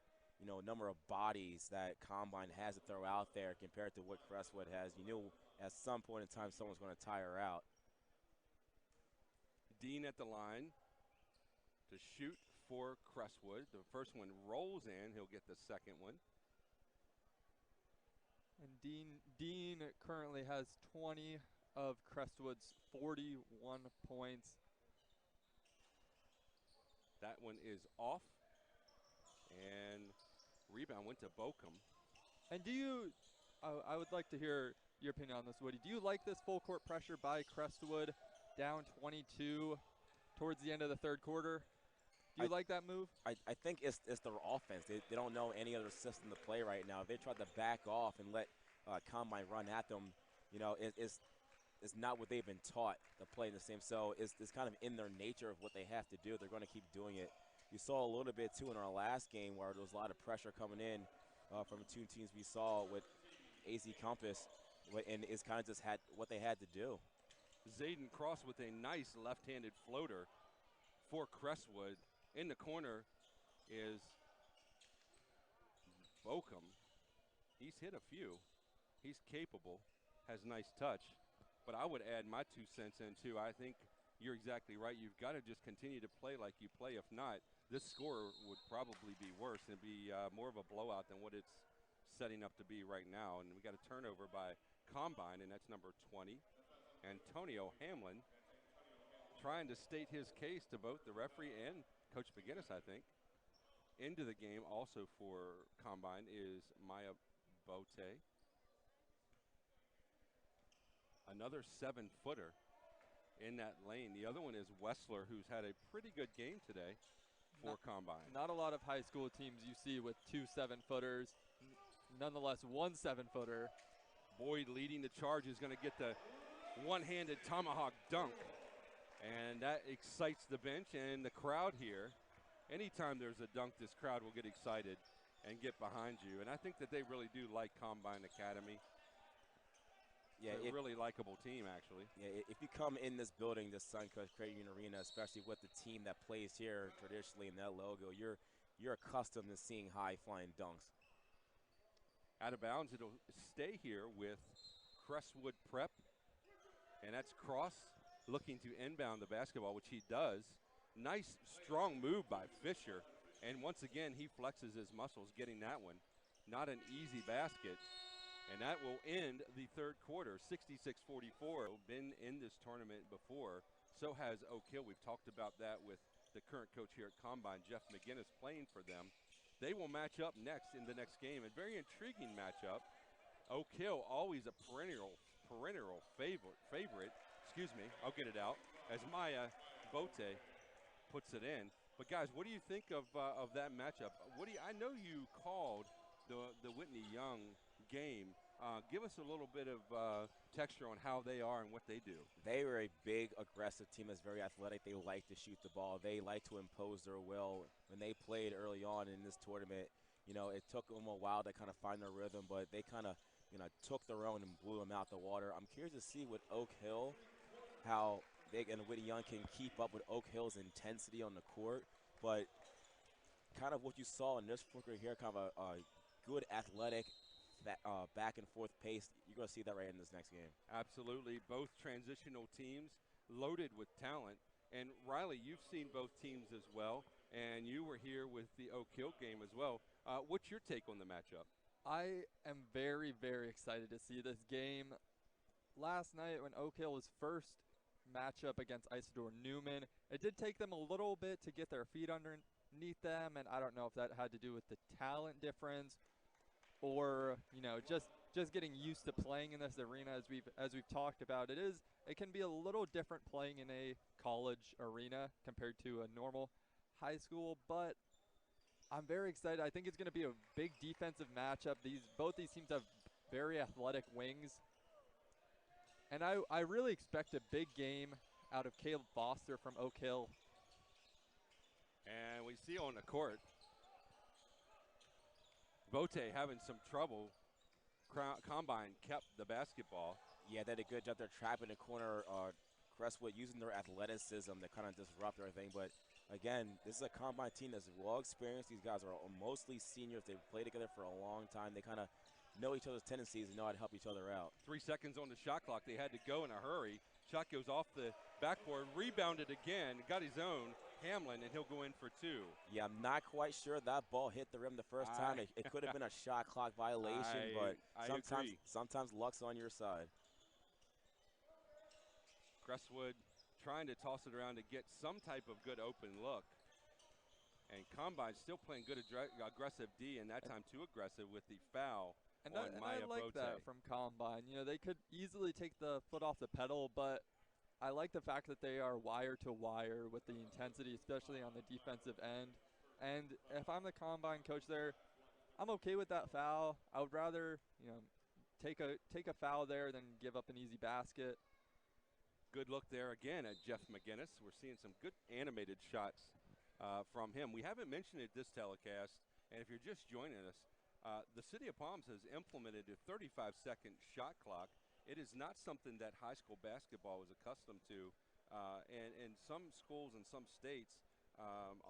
number of bodies that Combine has to throw out there compared to what Crestwood has, you knew at some point in time someone's going to tire out. Dean at the line to shoot for Crestwood. The first one rolls in. He'll get the second one. And Dean currently has 20 of Crestwood's 41 points. That one is off. And rebound went to Baucom. And I would like to hear your opinion on this, Woody. Do you like this full court pressure by Crestwood down 22 towards the end of the third quarter? Do you like that move? I think it's their offense. They don't know any other system to play right now. If they try to back off and let Combine run at them, it's not what they've been taught to play in the same. So it's kind of in their nature of what they have to do. They're going to keep doing it. You saw a little bit, too, in our last game where there was a lot of pressure coming in from the 2 teams we saw with AZ Compass, and it's kind of just what they had to do. Jayden Cross with a nice left-handed floater for Crestwood. In the corner is Baucom. He's hit a few. He's capable, has nice touch. But I would add my 2 cents in, too. I think you're exactly right. You've got to just continue to play like you play. If not, this score would probably be worse and be more of a blowout than what it's setting up to be right now. And we got a turnover by Combine, and that's number 20. Antonio Hamlin trying to state his case to both the referee and Coach McGinnis, I think. Into the game also for Combine is Maya Bote. Another 7-footer in that lane. The other one is Wessler, who's had a pretty good game today for Combine. Not a lot of high school teams you see with 2 7-footers. Nonetheless, 1 7-footer. Boyd leading the charge is going to get the one-handed tomahawk dunk. And that excites the bench and the crowd here. Anytime there's a dunk, this crowd will get excited and get behind you. And I think that they really do like Combine Academy. Yeah, it's a really likable team, actually. Yeah, if you come in this building, the Suncoast Credit Union Arena, especially with the team that plays here traditionally in that logo, you're accustomed to seeing high-flying dunks. Out of bounds, it'll stay here with Crestwood Prep. And that's Cross looking to inbound the basketball, which he does. Nice, strong move by Fisher. And once again, he flexes his muscles getting that one. Not an easy basket. And that will end the third quarter, 66-44. Been in this tournament before. So has Oak Hill. We've talked about that with the current coach here at Combine, Jeff McGinnis, playing for them. They will match up next in the next game. A very intriguing matchup. Oak Hill, always a perennial favorite. Excuse me, I'll get it out, as Maya Bote puts it in. But guys, what do you think of that matchup? I know you called the Whitney Young game. Give us a little bit of texture on how they are and what they do. They were a big, aggressive team that's very athletic. They like to shoot the ball. They like to impose their will. When they played early on in this tournament, it took them a while to kind of find their rhythm, but they kind of, took their own and blew them out the water. I'm curious to see with Oak Hill how they and Whitney Young can keep up with Oak Hill's intensity on the court, but kind of what you saw in this quarter here, kind of a good athletic back and forth pace. You're going to see that right in this next game. Absolutely. Both transitional teams loaded with talent. And Riley, you've seen both teams as well, and you were here with the Oak Hill game as well. What's your take on the matchup? I am very, very excited to see this game. Last night when Oak Hill was first matchup against Isidore Newman, it did take them a little bit to get their feet underneath them, and I don't know if that had to do with the talent difference or, just just getting used to playing in this arena as we've talked about. It can be a little different playing in a college arena compared to a normal high school, but I'm very excited. I think it's going to be a big defensive matchup. Both these teams have very athletic wings, and I really expect a big game out of Caleb Foster from Oak Hill. And we see on the court, Bote having some trouble. Combine kept the basketball. Yeah, they did a good job there trapping the corner. Crestwood using their athleticism to kind of disrupt everything. But again, this is a Combine team that's well experienced. These guys are mostly seniors. They've played together for a long time. They kind of know each other's tendencies and know how to help each other out. 3 seconds on the shot clock. They had to go in a hurry. Shot goes off the backboard, rebounded again, got his own. Hamlin, and he'll go in for 2. Yeah, I'm not quite sure that ball hit the rim the first time. It could have been a shot clock violation, but sometimes luck's on your side. Crestwood trying to toss it around to get some type of good open look. And Combine still playing good aggressive D, and that time too aggressive with the foul on Maya I like Bote. that from Combine. You know, they could easily take the foot off the pedal, but I like the fact that they are wire to wire with the intensity, especially on the defensive end. And if I'm the Combine coach there, I'm okay with that foul. I would rather, you know, take a foul there than give up an easy basket. Good look there again at Jeff McGinnis. We're seeing some good animated shots from him. We haven't mentioned it this telecast, and if you're just joining us, the City of Palms has implemented a 35-second shot clock. It is not something that high school basketball was accustomed to, and some schools and some states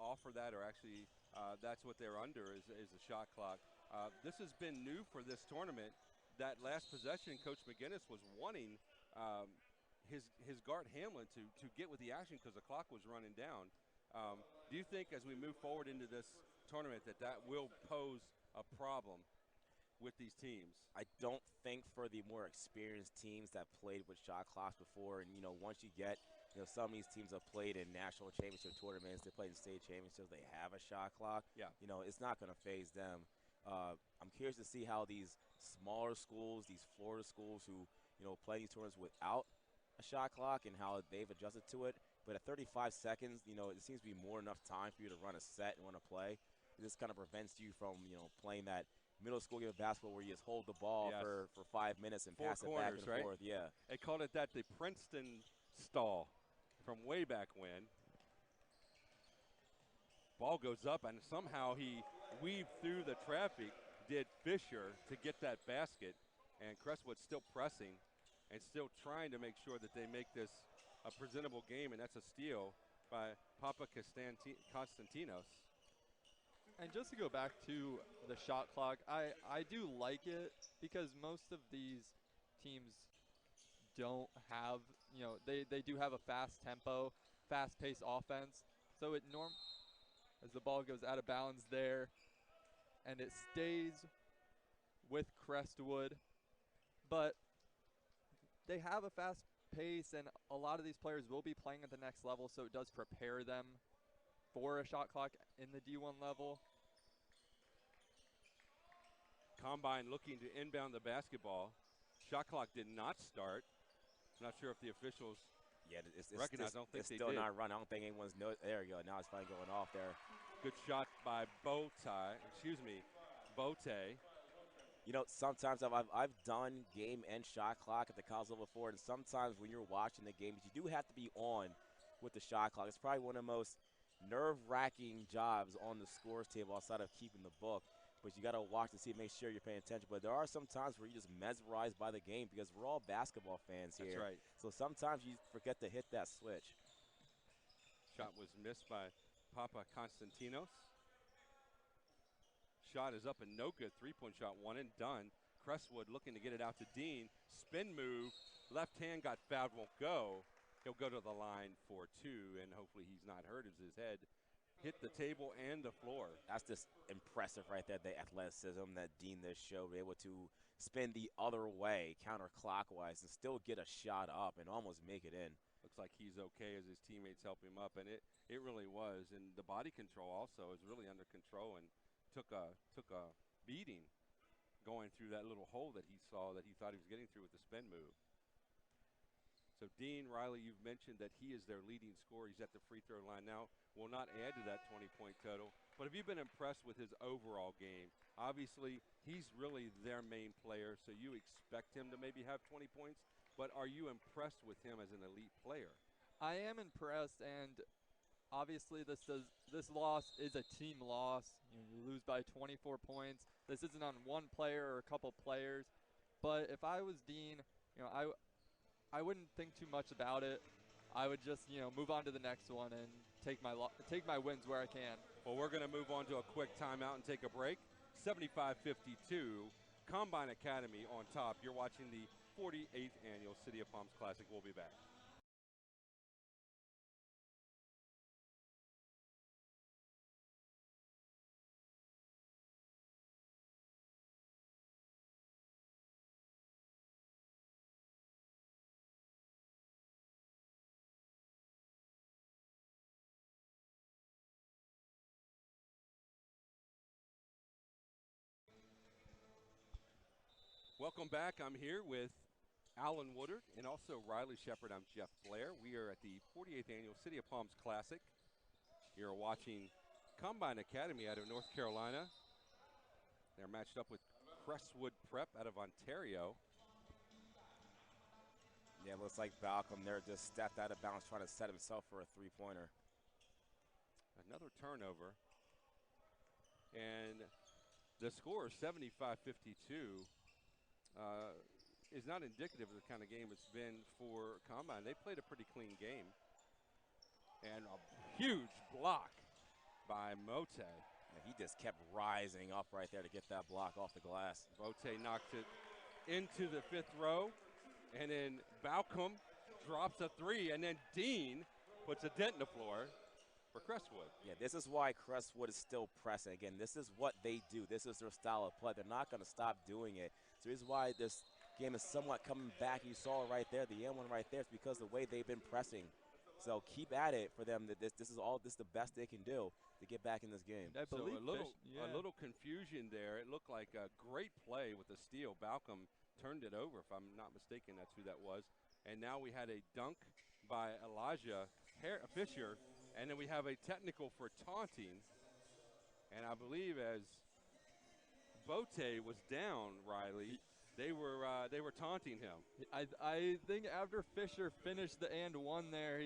offer that, or actually that's what they're under is a shot clock. This has been new for this tournament. That last possession, Coach McGinnis was wanting his guard Hamlin to get with the action because the clock was running down. Do you think as we move forward into this tournament that will pose a problem with these teams? I don't think for the more experienced teams that played with shot clocks before, and once you get, some of these teams have played in national championship tournaments, they played in state championships, they have a shot clock. Yeah. It's not going to phase them. I'm curious to see how these smaller schools, these Florida schools who, play these tournaments without a shot clock and how they've adjusted to it. But at 35 seconds, it seems to be more enough time for you to run a set and run a play. This kind of prevents you from, playing that middle school game of basketball where you just hold the ball for 5 minutes and pass it back and forth. Yeah. They called it the Princeton stall from way back when. Ball goes up, and somehow he weaved through the traffic, did Fisher, to get that basket. And Crestwood still pressing and still trying to make sure that they make this a presentable game, and that's a steal by Papa Constantinos. And just to go back to the shot clock, I do like it because most of these teams don't have, they do have a fast tempo, fast-paced offense. So as the ball goes out of bounds there, and it stays with Crestwood, but they have a fast pace, and a lot of these players will be playing at the next level, so it does prepare them for a shot clock in the D1 level. Combine looking to inbound the basketball. Shot clock did not start. I'm not sure if the officials recognize. I don't think they did. It's still not running. I don't think anyone's there you go. Now it's finally going off there. Good shot by Bote. Sometimes I've done game and shot clock at the college level before, and sometimes when you're watching the games, you do have to be on with the shot clock. It's probably one of the most nerve-wracking jobs on the scores table outside of keeping the book. But you got to watch to see, make sure you're paying attention. But there are some times where you're just mesmerized by the game because we're all basketball fans here. That's right. So sometimes you forget to hit that switch. Shot was missed by Papa Constantinos. Shot is up and no good. Three-point shot, one and done. Crestwood looking to get it out to Dean. Spin move. Left hand got fouled, won't go. He'll go to the line for 2, and hopefully he's not hurt as his head hit the table and the floor. That's just impressive right there, the athleticism that Dean this showed, able to spin the other way, counterclockwise, and still get a shot up and almost make it in. Looks like he's okay as his teammates help him up, and it really was. And the body control also is really under control and took a beating going through that little hole that he saw that he thought he was getting through with the spin move. So Dean Riley, you've mentioned that he is their leading scorer. He's at the free throw line now. Will not add to that 20-point total. But have you been impressed with his overall game? Obviously, he's really their main player, so you expect him to maybe have 20 points. But are you impressed with him as an elite player? I am impressed, and obviously this loss is a team loss. You lose by 24 points. This isn't on one player or a couple players. But if I was Dean, I wouldn't think too much about it. I would just, move on to the next one and take my wins where I can. Well, we're going to move on to a quick timeout and take a break. 75-52, Combine Academy on top. You're watching the 48th Annual City of Palms Classic. We'll be back. Welcome back. I'm here with Alan Woodard and also Riley Shepard. I'm Jeff Blair. We are at the 48th Annual City of Palms Classic. You're watching Combine Academy out of North Carolina. They're matched up with Crestwood Prep out of Ontario. Yeah, looks like Balcom there just stepped out of bounds trying to set himself for a three-pointer. Another turnover. And the score, 75-52. Is not indicative of the kind of game it's been for Combine. They played a pretty clean game. And a huge block by Bote. Yeah, he just kept rising up right there to get that block off the glass. Bote knocked it into the fifth row. And then Baucom drops a three. And then Dean puts a dent in the floor for Crestwood. Yeah, this is why Crestwood is still pressing. Again, this is what they do. This is their style of play. They're not going to stop doing it. So this is why this game is somewhat coming back. You saw it right there, the M1 right there. It's because of the way they've been pressing. So keep at it for them. This is the best they can do to get back in this game. I So believe a little confusion there. It looked like a great play with the steal. Baucom turned it over, if I'm not mistaken. That's who that was. And now we had a dunk by Elijah Fisher. And then we have a technical for taunting. And I believe as Bote was down, Riley, they were taunting him. I think after Fisher finished the and one there,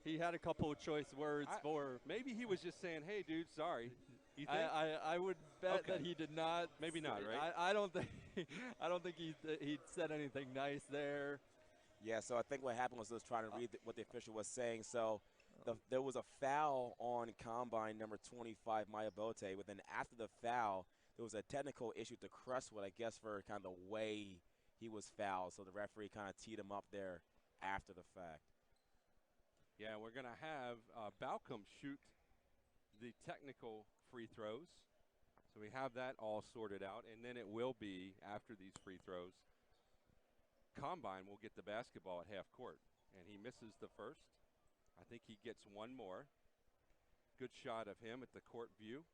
he had a couple of choice words for. Maybe he was just saying, "Hey, dude, sorry." You think? I would bet that he did not. Maybe not, right? I don't think he said anything nice there. Yeah, so I think what happened was he was trying to read what the official was saying. So there was a foul on Combine number 25, Maya Bote. But then after the foul, there was a technical issue to Crestwood, I guess, for kind of the way he was fouled. So the referee kind of teed him up there after the fact. Yeah, we're going to have Balcom shoot the technical free throws. So we have that all sorted out. And then it will be, after these free throws, Combine will get the basketball at half court. And he misses the first. I think he gets one more. Good shot of him at the court view.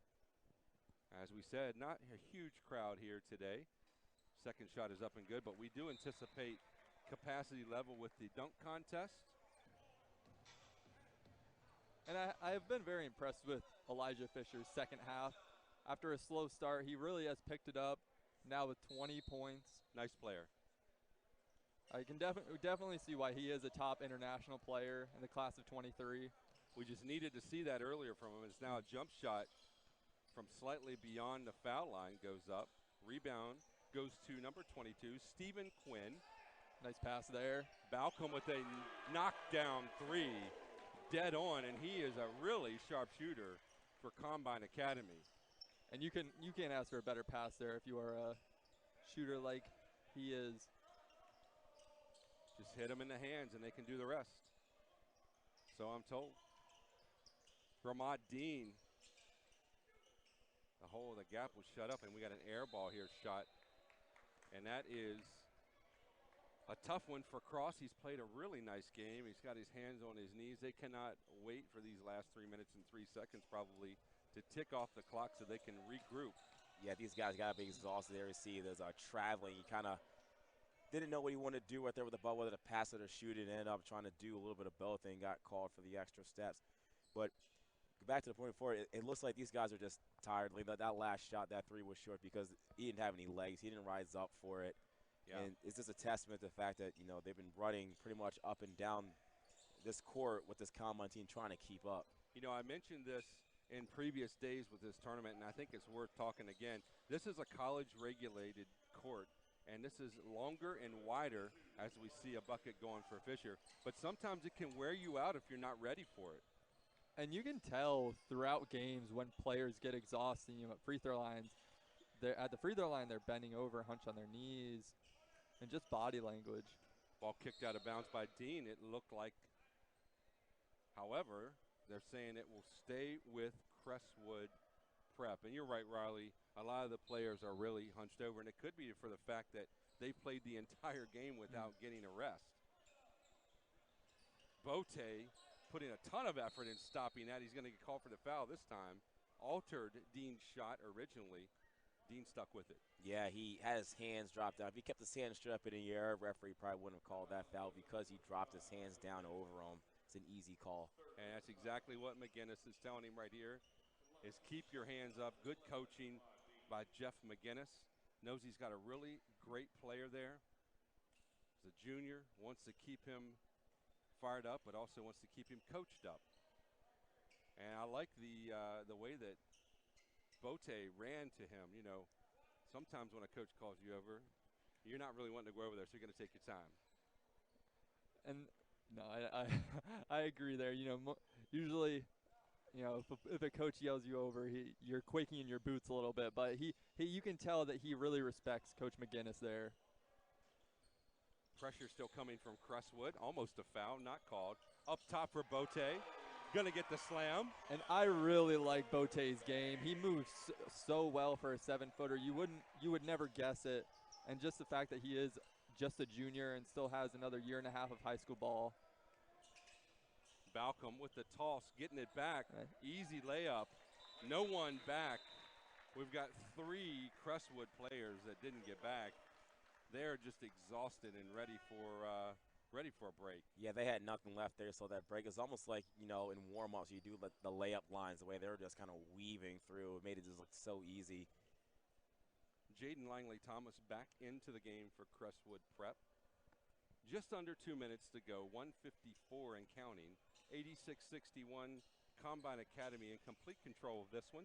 As we said, not a huge crowd here today. Second shot is up and good, but we do anticipate capacity level with the dunk contest. And I have been very impressed with Elijah Fisher's second half. After a slow start, he really has picked it up now with 20 points. Nice player. I can definitely see why he is a top international player in the class of 23. We just needed to see that earlier from him. It's now a jump shot from slightly beyond the foul line goes up. Rebound goes to number 22, Stephen Quinn. Nice pass there. Balcom with a knockdown three, dead on, and he is a really sharp shooter for Combine Academy. And you can't ask for a better pass there if you are a shooter like he is. Just hit them in the hands and they can do the rest. So I'm told. Ramad Dean. The hole of the gap was shut up, and we got an air ball here shot. And that is a tough one for Cross. He's played a really nice game. He's got his hands on his knees. They cannot wait for these last 3 minutes and 3 seconds probably to tick off the clock so they can regroup. Yeah, these guys got to be exhausted there. You see there's traveling. He kind of didn't know what he wanted to do right there with the ball, whether to pass it or shoot it. Ended up trying to do a little bit of both and got called for the extra steps. But back to the point before, it looks like these guys are just tired. Like that last shot, that three was short because he didn't have any legs. He didn't rise up for it. Yeah. And it's just a testament to the fact that, they've been running pretty much up and down this court with this combine team trying to keep up. I mentioned this in previous days with this tournament, and I think it's worth talking again. This is a college-regulated court, and this is longer and wider as we see a bucket going for Fisher. But sometimes it can wear you out if you're not ready for it. And you can tell throughout games when players get exhausted, at free throw lines. At the free throw line, they're bending over, hunched on their knees, and just body language. Ball kicked out of bounds by Dean. It looked like, however, they're saying it will stay with Crestwood Prep. And you're right, Riley. A lot of the players are really hunched over, and it could be for the fact that they played the entire game without getting a rest. Bote putting a ton of effort in stopping that. He's going to get called for the foul this time. Altered Dean's shot originally. Dean stuck with it. Yeah, he had his hands dropped down. If he kept his hands straight up in the air, referee probably wouldn't have called that foul because he dropped his hands down over him. It's an easy call. And that's exactly what McGinnis is telling him right here, is keep your hands up. Good coaching by Jeff McGinnis. Knows he's got a really great player there. He's a junior, wants to keep him fired up, but also wants to keep him coached up. And I like the way that Bote ran to him. Sometimes when a coach calls you over, you're not really wanting to go over there, so you're going to take your time. And no, I agree there. Usually, if a coach yells you over, you're quaking in your boots a little bit. But you can tell that he really respects Coach McGinnis there. Pressure still coming from Crestwood. Almost a foul, not called. Up top for Bote. Gonna get the slam. And I really like Bote's game. He moves so well for a 7-footer. You would never guess it. And just the fact that he is just a junior and still has another year and a half of high school ball. Balcom with the toss, getting it back. Easy layup. No one back. We've got 3 Crestwood players that didn't get back. They're just exhausted and ready for a break. Yeah, they had nothing left there, so that break is almost like, in warm-ups, you do the layup lines, the way they were just kind of weaving through. It made it just look so easy. Jayden Langley-Thomas back into the game for Crestwood Prep. Just under 2 minutes to go, 1:54 and counting. 86-61, Combine Academy in complete control of this one.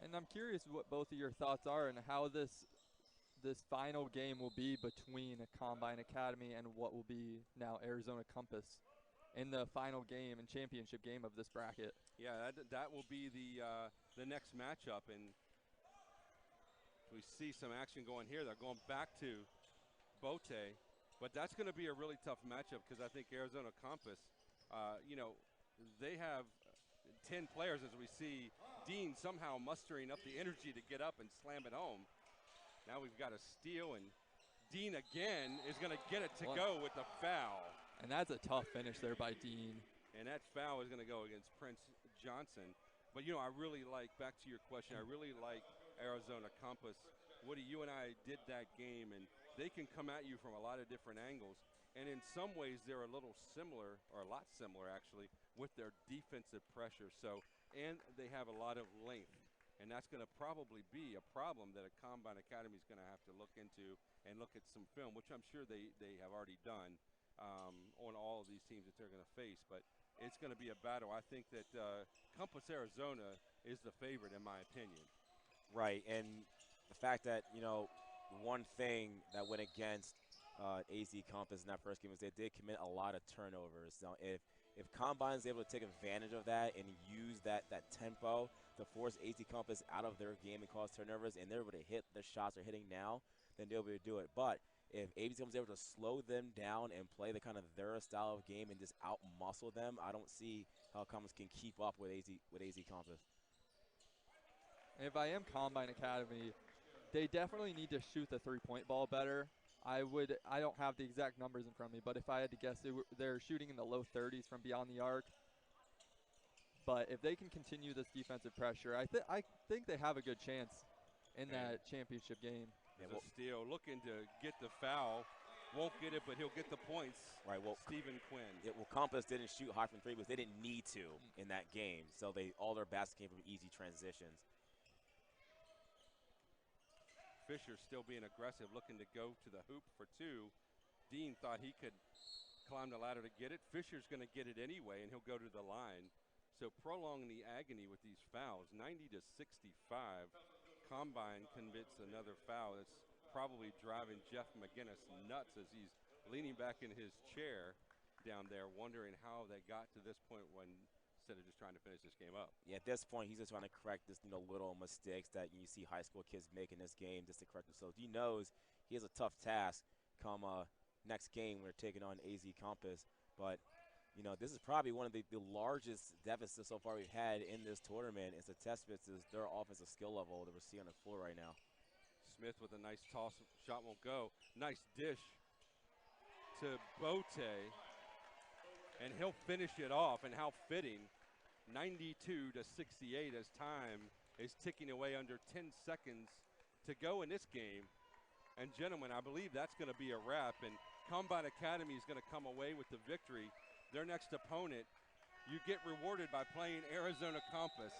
And I'm curious what both of your thoughts are and how this final game will be between Combine Academy and what will be now Arizona Compass in the final game and championship game of this bracket. Yeah, that will be the next matchup, and we see some action going here. They're going back to Bote, but that's going to be a really tough matchup because I think Arizona Compass, they have 10 players, as we see Dean somehow mustering up the energy to get up and slam it home. Now we've got a steal, and Dean again is going to get it to go with the foul. And that's a tough finish there by Dean. And that foul is going to go against Prince Johnson. But, I really like, back to your question, I really like Arizona Compass. Woody, you and I did that game, and they can come at you from a lot of different angles. And in some ways, they're a little similar, or a lot similar, actually, with their defensive pressure. And they have a lot of length. And that's going to probably be a problem that a Combine Academy is going to have to look into and look at some film, which I'm sure they have already done on all of these teams that they're going to face. But it's going to be a battle. I think that Compass Arizona is the favorite, in my opinion. Right, and the fact that, one thing that went against AZ Compass in that first game was they did commit a lot of turnovers. Now, if Combine is able to take advantage of that and use that tempo to force AZ Compass out of their game and cause turnovers, and they're able to hit the shots they're hitting now, then they'll be able to do it. But if AZ Compass is able to slow them down and play the kind of their style of game and just out-muscle them, I don't see how Compass can keep up with AZ Compass. If I am Combine Academy, they definitely need to shoot the three-point ball better. I don't have the exact numbers in front of me, but if I had to guess, they're shooting in the low 30s from beyond the arc. But if they can continue this defensive pressure, I think they have a good chance in that championship game. There's a steal, looking to get the foul. Won't get it, but he'll get the points. Right. Well, Stephen Quinn. Well, Compass didn't shoot hard from three because they didn't need to in that game. So all their baskets came from easy transitions. Fisher still being aggressive, looking to go to the hoop for two. Dean thought he could climb the ladder to get it. Fisher's going to get it anyway, and he'll go to the line. So prolong the agony with these fouls. 90 to 65. Combine commits another foul. That's probably driving Jeff McGinnis nuts as he's leaning back in his chair down there, wondering how they got to this point when instead of just trying to finish this game up. Yeah, at this point, he's just trying to correct this, little mistakes that you see high school kids make in this game just to correct themselves. He knows he has a tough task come next game when they're taking on AZ Compass. But, this is probably one of the largest deficits so far we've had in this tournament. It's a testament to their offensive skill level that we're seeing on the floor right now. Smith with a nice toss. Shot won't go. Nice dish to Bote. And he'll finish it off. And how fitting. 92 to 68 as time is ticking away under 10 seconds to go in this game. And gentlemen, I believe that's going to be a wrap. And Combine Academy is going to come away with the victory. Their next opponent, you get rewarded by playing Arizona Compass.